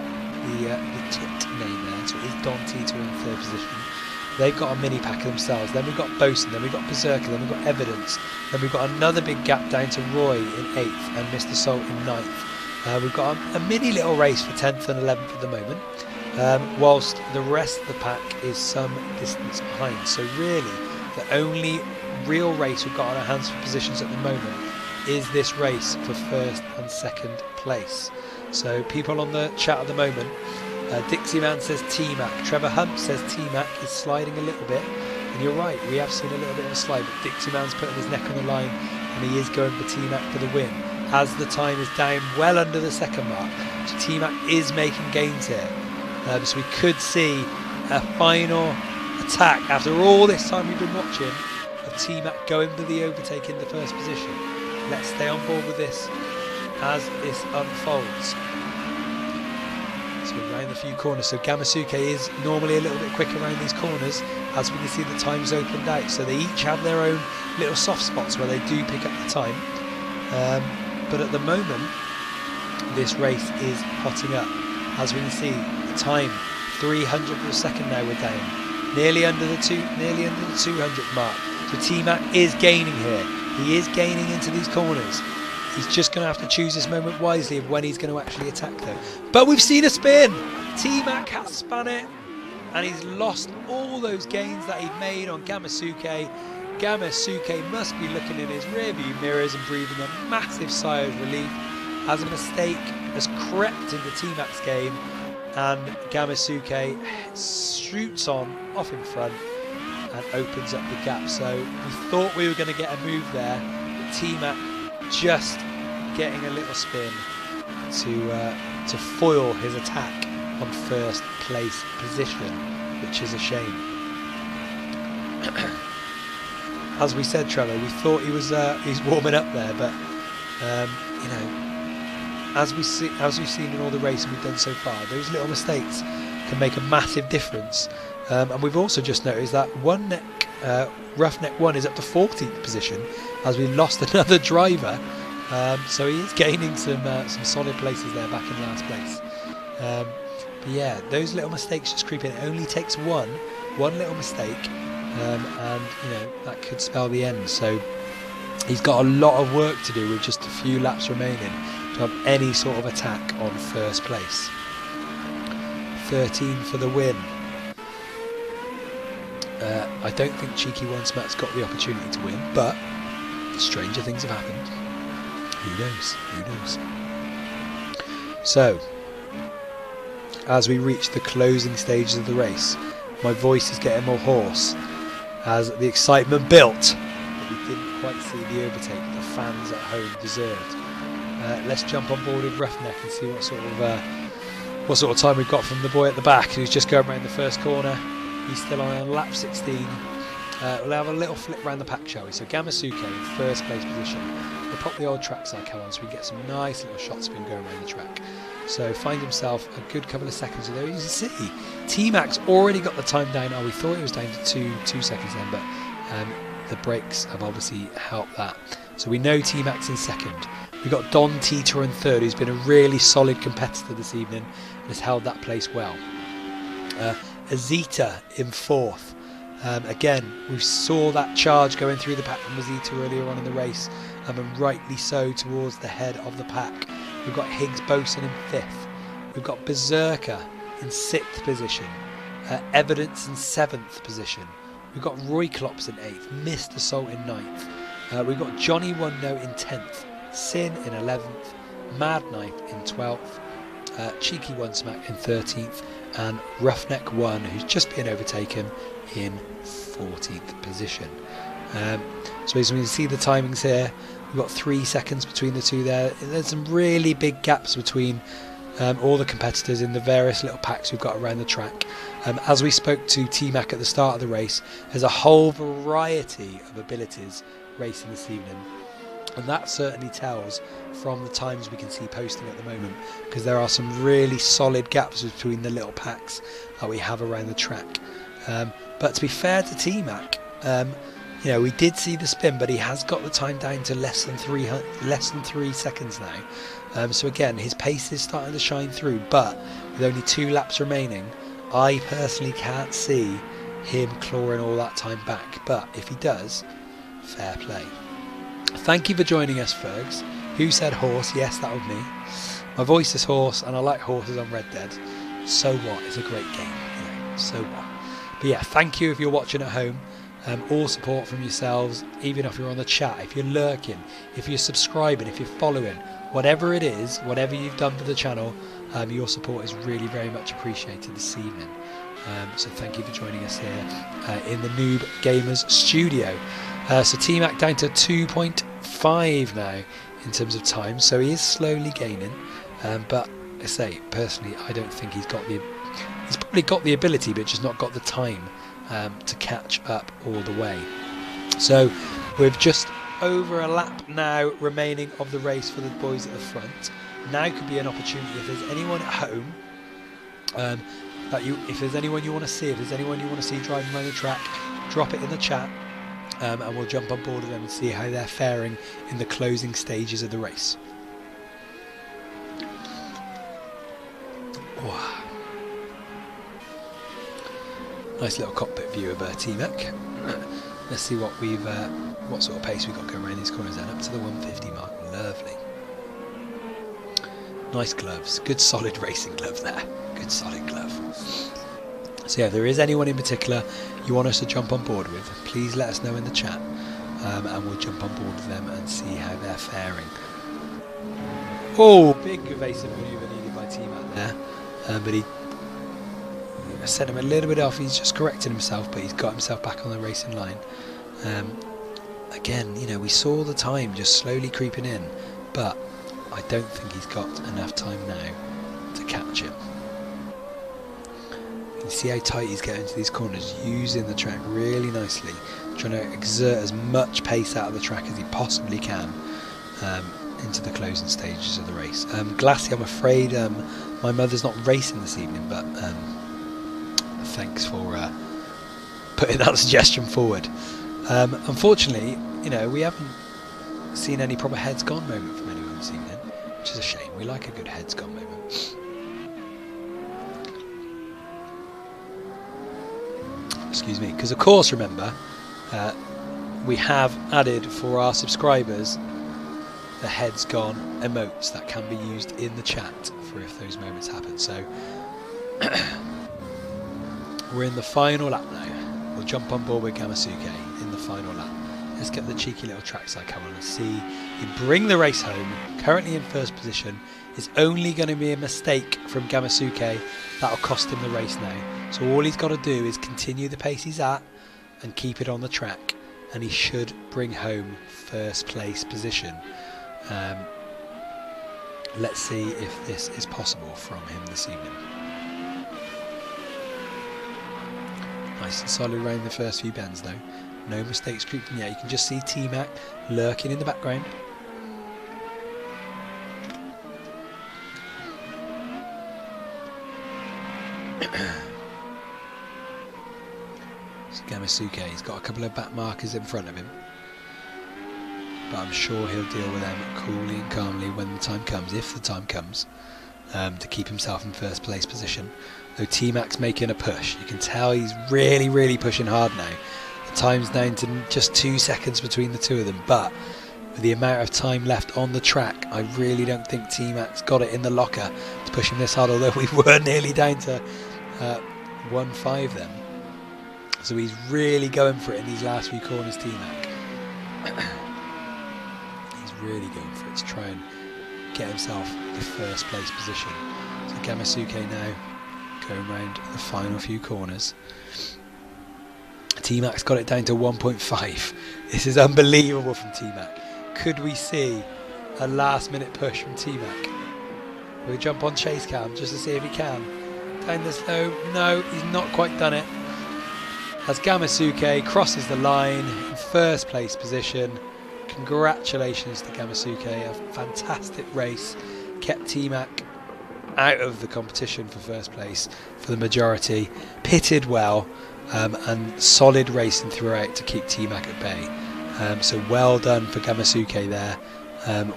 Speaker 1: tit name there. So it is Don Tito in third position. They've got a mini pack of themselves. Then we've got Bosun. Then we've got Berserker. Then we've got Evidence. Then we've got another big gap down to Roy in 8th and Mr. Salt in 9th. We've got a mini little race for 10th and 11th at the moment. Whilst the rest of the pack is some distance behind. So really, the only real race we've got on our hands for positions at the moment is this race for first and second place. So people on the chat at the moment, Dixie Man says T-Mac, Trevor Hunt says T-Mac is sliding a little bit, and you're right, we have seen a little bit of a slide, but Dixie Man's putting his neck on the line and he is going for T-Mac for the win, as the time is down well under the second mark. So T-Mac is making gains here. So we could see a final attack after all this time we've been watching of T-Mac going for the overtake in the first position. Let's stay on board with this as this unfolds. So around the few corners. So Gamasuke is normally a little bit quicker around these corners. As we can see, the time's opened out. So they each have their own little soft spots where they do pick up the time. But at the moment, this race is hotting up. As we can see, the time 300 per second now we're down, nearly under the 200 mark. So T-Mac is gaining here. He is gaining into these corners. He's just going to have to choose this moment wisely of when he's going to actually attack them. But we've seen a spin. T-Mac has spun it, and he's lost all those gains that he'd made on Gamasuke. Gamasuke must be looking in his rearview mirrors and breathing a massive sigh of relief, as a mistake has crept into T-Mac's game, and Gamasuke shoots on off in front and opens up the gap. So we thought we were going to get a move there, but T-Mac just getting a little spin to foil his attack on first place position, which is a shame. as we said, Trevor, we thought he's warming up there, but you know, as we've seen in all the racing we've done so far, those little mistakes can make a massive difference. And we've also just noticed that Roughneck 1 is up to 14th position as we lost another driver. So he is gaining some solid places there back in last place. But yeah, those little mistakes just creep in. It only takes one little mistake, and you know, that could spell the end. So he's got a lot of work to do with just a few laps remaining to have any sort of attack on first place. 13 for the win. I don't think Cheeky One Smack's got the opportunity to win, but stranger things have happened. Who knows? Who knows? So, as we reach the closing stages of the race, my voice is getting more hoarse as the excitement built, but we didn't quite see the overtake the fans at home deserved. Let's jump on board with Roughneck and see what sort of time we've got from the boy at the back who's just going around the first corner. He's still on lap 16. We'll have a little flip around the pack, shall we? So Gamasuke in first place position. We'll pop the old track cycle on so we get some nice little shots of him going around the track. So find himself a good couple of seconds there. You can see T-Mac's already got the time down. Oh, we thought it was down to two seconds then, but the brakes have obviously helped that. So we know T-Mac's in second. We've got Don Teeter in third, who's been a really solid competitor this evening and has held that place well. Azita in fourth. Again, we saw that charge going through the pack from Azita earlier on in the race, and rightly so towards the head of the pack. We've got Higgs Boson in fifth. We've got Berserker in sixth position. Evidence in seventh position. We've got Roy Klops in eighth. Missed Assault in ninth. We've got Johnny One Note in 10th. Sin in 11th. Mad Knight in 12th. Cheeky One Smack in 13th. And Roughneck 1, who's just been overtaken, in 14th position. So as we can see the timings here, we've got 3 seconds between the two there. There's some really big gaps between all the competitors in the various little packs we've got around the track. As we spoke to T-Mac at the start of the race, there's a whole variety of abilities racing this evening. And that certainly tells from the times we can see posting at the moment, because there are some really solid gaps between the little packs that we have around the track. But to be fair to T-Mac, you know, we did see the spin, but he has got the time down to less than 3 seconds now. So again, his pace is starting to shine through, but with only 2 laps remaining, I personally can't see him clawing all that time back. But if he does, fair play. Thank you for joining us, Fergs. Who said horse? Yes, that was me. My voice is hoarse, and I like horses on Red Dead. So what? It's a great game, you know. So what? But yeah, thank you if you're watching at home. All support from yourselves, even if you're on the chat, if you're lurking, if you're subscribing, if you're following, whatever it is, whatever you've done for the channel, your support is really very much appreciated this evening. So thank you for joining us here in the Noob Gamers studio. So T-Mac down to 2.5 now in terms of time, so he is slowly gaining, but I say personally I don't think he's probably got the ability, but just not got the time to catch up all the way. So we've just over a lap now remaining of the race for the boys at the front. Now could be an opportunity if there's anyone at home if there's anyone you want to see, if there's anyone you want to see driving around the track, drop it in the chat. And we'll jump on board with them and see how they're faring in the closing stages of the race. Wow. Nice little cockpit view of T-Mac. Let's see what sort of pace we've got going around these corners then, up to the 150 mark. Lovely. Nice gloves. Good solid racing glove there. Good solid glove. So yeah, if there is anyone in particular you want us to jump on board with, please let us know in the chat, and we'll jump on board with them and see how they're faring. Oh, big evasive manoeuvre needed by T-Mac there, but he sent him a little bit off. He's just corrected himself, but he's got himself back on the racing line. Again, you know, we saw the time just slowly creeping in, but I don't think he's got enough time now to catch him. You see how tight he's getting into these corners, using the track really nicely, trying to exert as much pace out of the track as he possibly can into the closing stages of the race. Glassy, I'm afraid my mother's not racing this evening, but thanks for putting that suggestion forward. Unfortunately, we haven't seen any proper heads gone moment from anyone this evening, which is a shame. We like a good heads gone moment. Excuse me, because of course, remember, we have added for our subscribers the heads gone emotes that can be used in the chat for if those moments happen. So we're in the final lap now. We'll jump on board with Gamasuke in the final lap. Let's get the cheeky little trackside come on and see him bring the race home. Currently in first position. It's only going to be a mistake from Gamasuke that'll cost him the race now. So all he's got to do is continue the pace he's at and keep it on the track, and he should bring home first place position. Let's see if this is possible from him this evening. Nice and solid around the first few bends though. No mistakes creeping yet. You can just see T-Mac lurking in the background. So Gamasuke, he's got a couple of back markers in front of him, but I'm sure he'll deal with them coolly and calmly when the time comes, if the time comes, to keep himself in first place position. Though T-Mac's making a push. You can tell he's really, really pushing hard now. The time's down to just 2 seconds between the two of them, but with the amount of time left on the track, I really don't think T-Mac's got it in the locker to push him this hard, although we were nearly down to 1.5 then. So he's really going for it in these last few corners, T-Mac. He's really going for it to try and get himself the first place position. So Gamasuke now going around the final few corners. T-Mac's got it down to 1.5. This is unbelievable from T-Mac. Could we see a last minute push from T-Mac? We'll jump on chase cam just to see if he can. Down the slow. No, he's not quite done it. As Gamasuke crosses the line in first place position. Congratulations to Gamasuke. A fantastic race. Kept T-Mac out of the competition for first place for the majority. Pitted well and solid racing throughout to keep T-Mac at bay. So well done for Gamasuke there,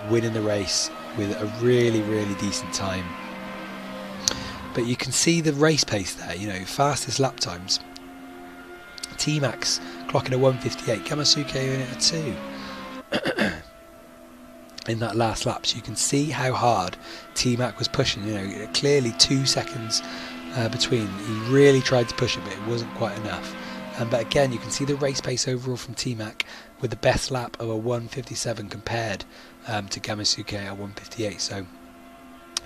Speaker 1: winning the race with a really, really decent time. But you can see the race pace there, fastest lap times. T-Mac's clocking a 1:58, Gamasuke in at a 2. In that last lap, so you can see how hard T-Mac was pushing. Clearly 2 seconds between. He really tried to push it, but it wasn't quite enough. But again, you can see the race pace overall from T-Mac with the best lap of a 1:57 compared to Gamasuke at 1:58. So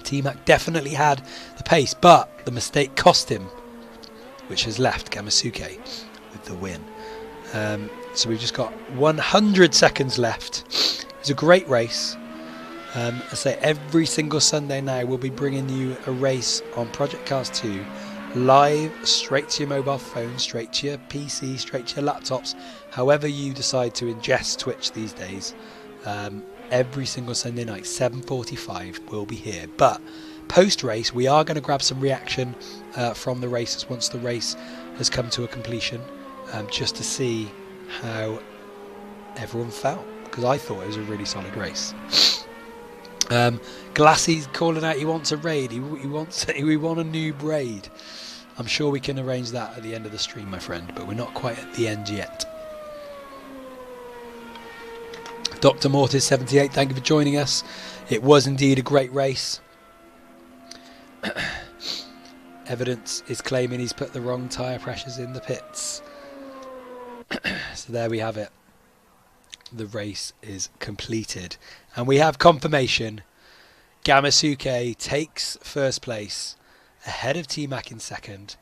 Speaker 1: T-Mac definitely had the pace, but the mistake cost him, which has left Gamasuke with the win. So we've just got 100 seconds left. It was a great race. I say every single Sunday now we'll be bringing you a race on Project Cars 2 live, straight to your mobile phone, straight to your PC, straight to your laptops, however you decide to ingest Twitch these days. Every single Sunday night, 7:45, we'll be here. But post-race, we are going to grab some reaction from the races once the race has come to a completion, just to see how everyone felt, because I thought it was a really solid race. Glassy's calling out he wants a raid. We want a noob raid. I'm sure we can arrange that at the end of the stream, my friend, but we're not quite at the end yet. Dr. Mortis 78, thank you for joining us. It was indeed a great race. Evidence is claiming he's put the wrong tyre pressures in the pits. So there we have it. The race is completed. And we have confirmation. Gamasuke takes first place ahead of T-Mac in second.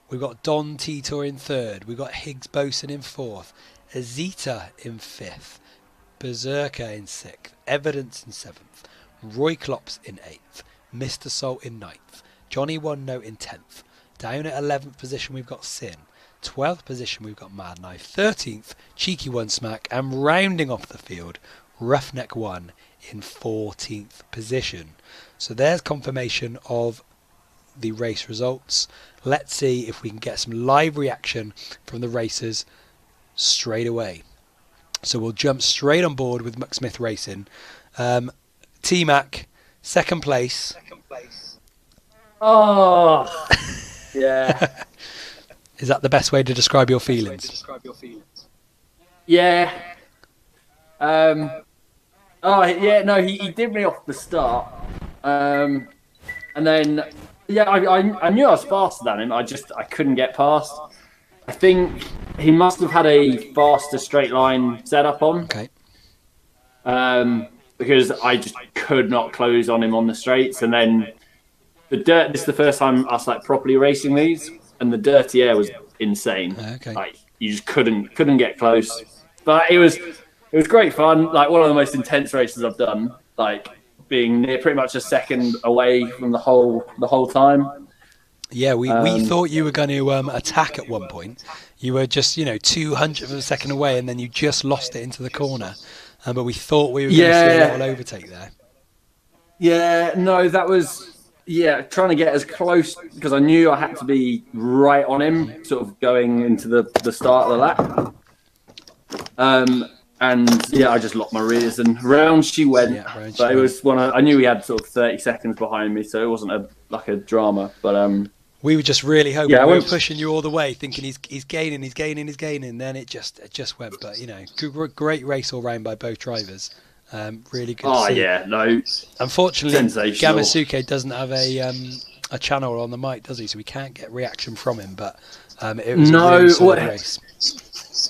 Speaker 1: We've got Don Titor in third. We've got Higgs Boson in fourth. Azita in fifth. Berserker in sixth. Evidence in seventh. Roy Klops in eighth. Mr. Salt in ninth. Johnny One Note in 10th. Down at 11th position, we've got Sin. 12th position, we've got Mad Knife. 13th, Cheeky One Smack. And rounding off the field, Roughneck One in 14th position. So there's confirmation of the race results. Let's see if we can get some live reaction from the racers straight away. So we'll jump straight on board with Mucksmith Racing. T-Mac, second place.
Speaker 2: Oh, yeah.
Speaker 1: Is that the best way to describe your feelings?
Speaker 2: Yeah. He did me off the start. And then, I knew I was faster than him. I couldn't get past. I think he must have had a faster straight line setup on.
Speaker 1: Okay.
Speaker 2: Because I just could not close on him on the straights. And then this is the first time I was properly racing these, and the dirty air was insane.
Speaker 1: Okay.
Speaker 2: You just couldn't get close. But it was great fun. One of the most intense races I've done. Being near pretty much a second away from the whole time.
Speaker 1: Yeah, we thought you were going to attack at one point. You were just 200th of a second away, and then you just lost it into the corner. But we thought we were going to see a little overtake there.
Speaker 2: Yeah, no, that was trying to get as close, because I knew I had to be right on him, sort of going into the start of the lap. I just locked my rears and round she went. It was I knew he had sort of 30 seconds behind me, so it wasn't a drama. But
Speaker 1: we were just really hoping. We were pushing you all the way, thinking he's gaining. Then it just went. But great race all round by both drivers. Really good.
Speaker 2: Oh
Speaker 1: to see.
Speaker 2: yeah, no.
Speaker 1: Unfortunately, Gamasuke doesn't have a channel on the mic, does he? So we can't get reaction from him. But it was a really solid race.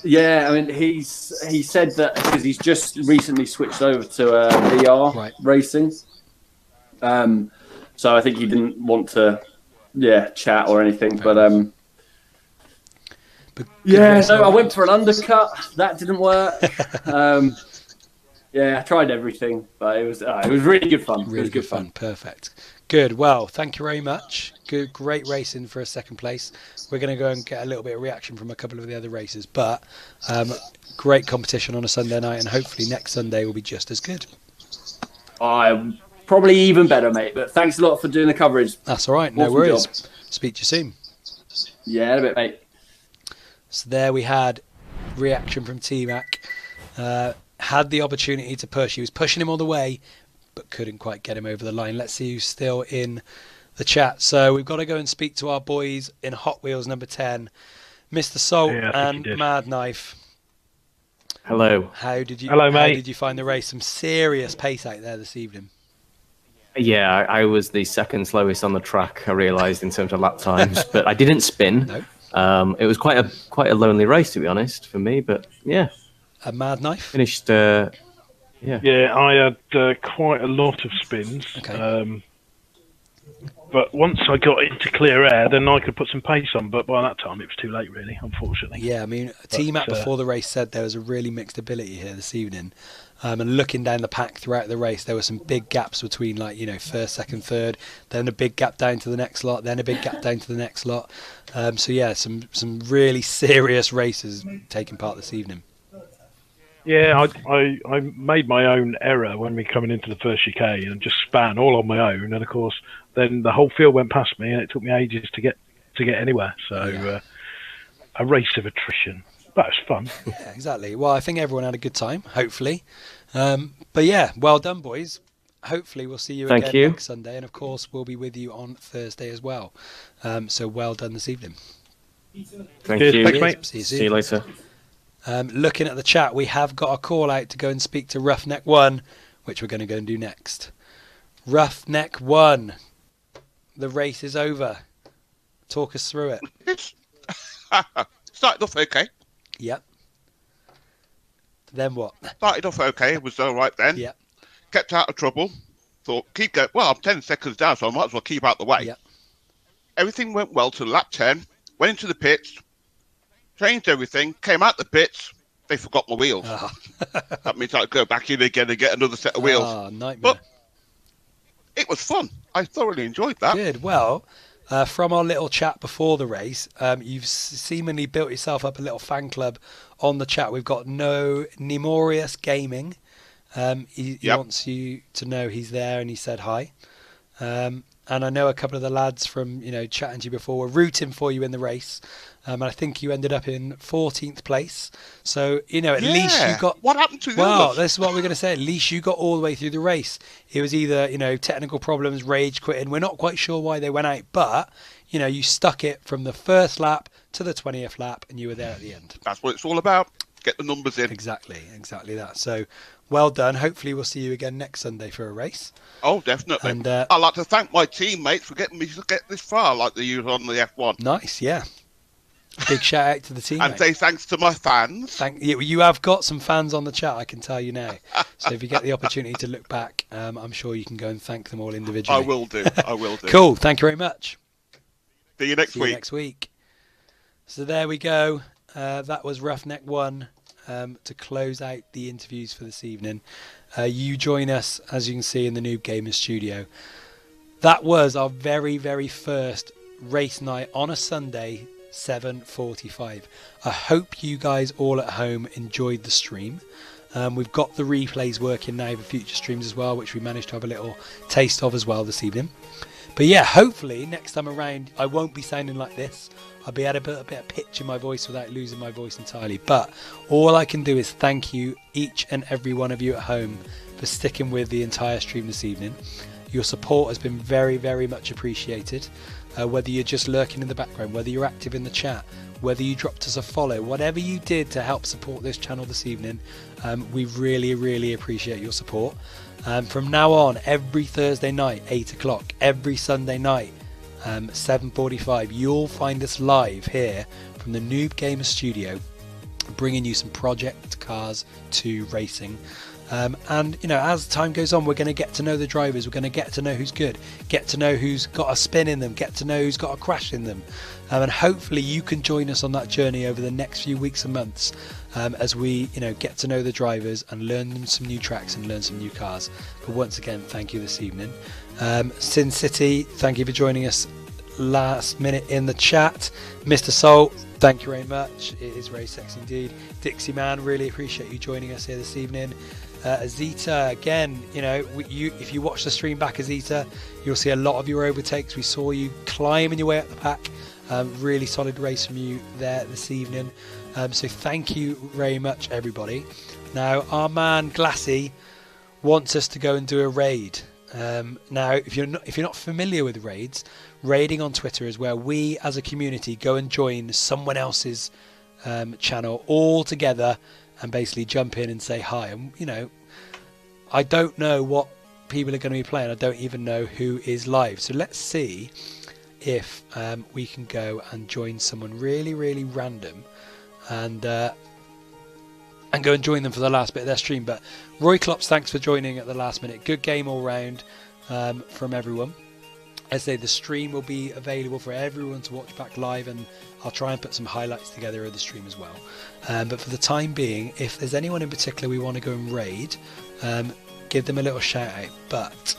Speaker 2: Yeah, I mean, he said that because he's just recently switched over to VR racing. So I think he didn't want to, chat or anything. But I went for an undercut. That didn't work. I tried everything, but it was really good fun.
Speaker 1: Really good fun. Perfect. Good. Well, thank you very much. Great racing for a second place. We're going to go and get a little bit of reaction from a couple of the other races, but great competition on a Sunday night, and hopefully next Sunday will be just as good.
Speaker 2: Probably even better, mate. But thanks a lot for doing the coverage.
Speaker 1: That's all right. No worries. Speak to you soon.
Speaker 2: Yeah, in a bit, mate.
Speaker 1: So there we had reaction from T-Mac. Had the opportunity to push. He was pushing him all the way, but couldn't quite get him over the line. Let's see who's still in the chat. So we've got to go and speak to our boys in Hot Wheels number 10, Mr. Salt and Mad Knife.
Speaker 7: Hello.
Speaker 5: Hello, mate.
Speaker 1: How did you find the race? Some serious pace out there this evening.
Speaker 7: Yeah, I was the second slowest on the track, I realised, in terms of lap times, but I didn't spin.
Speaker 1: No.
Speaker 7: It was quite a lonely race, to be honest, for me, but yeah.
Speaker 1: A Mad Knife?
Speaker 7: Finished,
Speaker 5: Yeah, I had quite a lot of spins.
Speaker 1: Okay.
Speaker 5: But once I got into clear air, then I could put some pace on. But by that time, it was too late, really, unfortunately.
Speaker 1: Yeah, I mean, T-Mac before the race said there was a really mixed ability here this evening. And looking down the pack throughout the race, there were some big gaps between, first, second, third, then a big gap down to the next lot, then a big gap down to the next lot. Some really serious races taking part this evening.
Speaker 5: Yeah, I made my own error when we coming into the first chicane and just span all on my own, and of course then the whole field went past me and it took me ages to get anywhere. So a race of attrition. That was fun.
Speaker 1: Yeah, exactly. Well, I think everyone had a good time, hopefully. But yeah, well done, boys. Hopefully we'll see you again next Sunday, and of course we'll be with you on Thursday as well. So well done this evening.
Speaker 7: Thank you.
Speaker 5: Thanks, mate.
Speaker 7: See you later.
Speaker 1: Looking at the chat, we have got a call out to go and speak to Roughneck One, which we're going to go and do next. Roughneck One, the race is over. Talk us through it.
Speaker 6: Started off okay.
Speaker 1: Yep. Then what?
Speaker 6: Started off okay. It was all right then.
Speaker 1: Yep.
Speaker 6: Kept out of trouble. Thought, keep going. Well, I'm 10 seconds down, so I might as well keep out the way.
Speaker 1: Yep.
Speaker 6: Everything went well to lap 10. Went into the pits. Changed everything. Came out the pits. They forgot my wheels.
Speaker 1: Oh.
Speaker 6: That means I'd go back in again and get another set of wheels.
Speaker 1: Oh, nightmare.
Speaker 6: But it was fun. I thoroughly enjoyed that.
Speaker 1: Good. Well, From our little chat before the race, you've seemingly built yourself up a little fan club on the chat. We've got No Nemorius Gaming. He wants you to know he's there, and he said hi. And I know a couple of the lads from chatting to you before were rooting for you in the race. And I think you ended up in 14th place. So, at least you got...
Speaker 6: What happened to you?
Speaker 1: Well, this is what we're going to say. At least you got all the way through the race. It was either, technical problems, rage quitting. We're not quite sure why they went out. But, you stuck it from the first lap to the 20th lap, and you were there at the end.
Speaker 6: That's what it's all about. Get the numbers in.
Speaker 1: Exactly that. So, well done. Hopefully we'll see you again next Sunday for a race.
Speaker 6: Oh, definitely. And I'd like to thank my teammates for getting me to get this far, like they use on the F1.
Speaker 1: Nice, yeah. Big shout out to the team.
Speaker 6: And say thanks to my fans.
Speaker 1: You have got some fans on the chat, I can tell you now. So if you get the opportunity to look back, I'm sure you can go and thank them all individually.
Speaker 6: I will do.
Speaker 1: Cool. Thank you very much.
Speaker 6: See you next
Speaker 1: week. So there we go. That was Roughneck 1 to close out the interviews for this evening. You join us, as you can see, in the Noob Gamers studio. That was our very, very first race night on a Sunday, 7:45. I hope you guys all at home enjoyed the stream. We've got the replays working now for future streams as well, which we managed to have a little taste of as well this evening. But yeah, hopefully next time around I won't be sounding like this. I'll be at a bit of pitch in my voice without losing my voice entirely. But all I can do is thank you, each and every one of you at home, for sticking with the entire stream this evening. Your support has been very, very much appreciated. Whether you're just lurking in the background, whether you're active in the chat, whether you dropped us a follow, whatever you did to help support this channel this evening, we really, really appreciate your support. From now on, every Thursday night, 8 o'clock, every Sunday night, 7:45, you'll find us live here from the Noob Gamer Studio, bringing you some Project Cars 2 racing. And as time goes on, we're going to get to know the drivers, we're going to get to know who's good, get to know who's got a spin in them, get to know who's got a crash in them, and hopefully you can join us on that journey over the next few weeks and months, as we get to know the drivers and learn them some new tracks and learn some new cars. But once again, thank you this evening. Sin City, thank you for joining us last minute in the chat. Mr. Salt, thank you very much, it is very sexy indeed. Dixie Man, really appreciate you joining us here this evening. Azita, again, if you watch the stream back, Azita, you'll see a lot of your overtakes. We saw you climbing your way up the pack. Really solid race from you there this evening. So thank you very much, everybody. Now, our man Glassy wants us to go and do a raid. Now, if you're not familiar with raids, raiding on Twitter is where we, as a community, go and join someone else's channel all together and basically jump in and say hi. And I don't know what people are going to be playing. I don't even know who is live. So let's see if we can go and join someone really, really random and go and join them for the last bit of their stream. But Roy Klops, thanks for joining at the last minute. Good game all round from everyone. As I say, the stream will be available for everyone to watch back live, and I'll try and put some highlights together of the stream as well. But for the time being, if there's anyone in particular we want to go and raid, give them a little shout out. But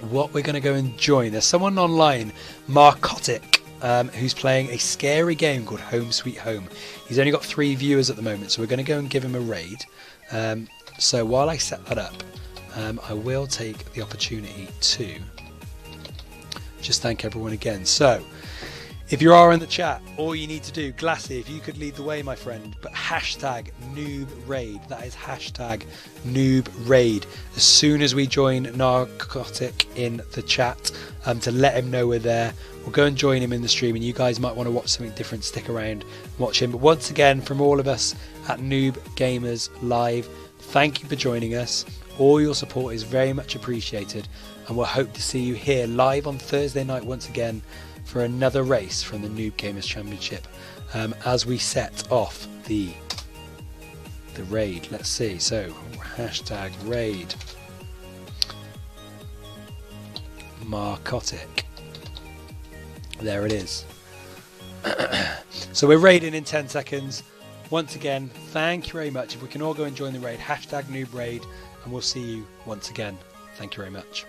Speaker 1: what we're going to go and join, there's someone online, Marcotic, who's playing a scary game called Home Sweet Home. He's only got 3 viewers at the moment, so we're going to go and give him a raid. So while I set that up, I will take the opportunity to just thank everyone again. So if you are in the chat, all you need to do, Glassy, if you could lead the way, my friend, but hashtag noob raid, that is hashtag noob raid, as soon as we join Narcotic in the chat, to let him know we're there. We'll go and join him in the stream, and you guys might want to watch something different, stick around and watch him. But once again, from all of us at Noob Gamers Live, thank you for joining us. All your support is very much appreciated, and we'll hope to see you here live on Thursday night once again for another race from the Noob Gamers Championship, as we set off the raid. Let's see, so hashtag raid Marcotic, there it is. So we're raiding in 10 seconds. Once again, thank you very much. If we can all go and join the raid, hashtag noob raid, and we'll see you once again. Thank you very much.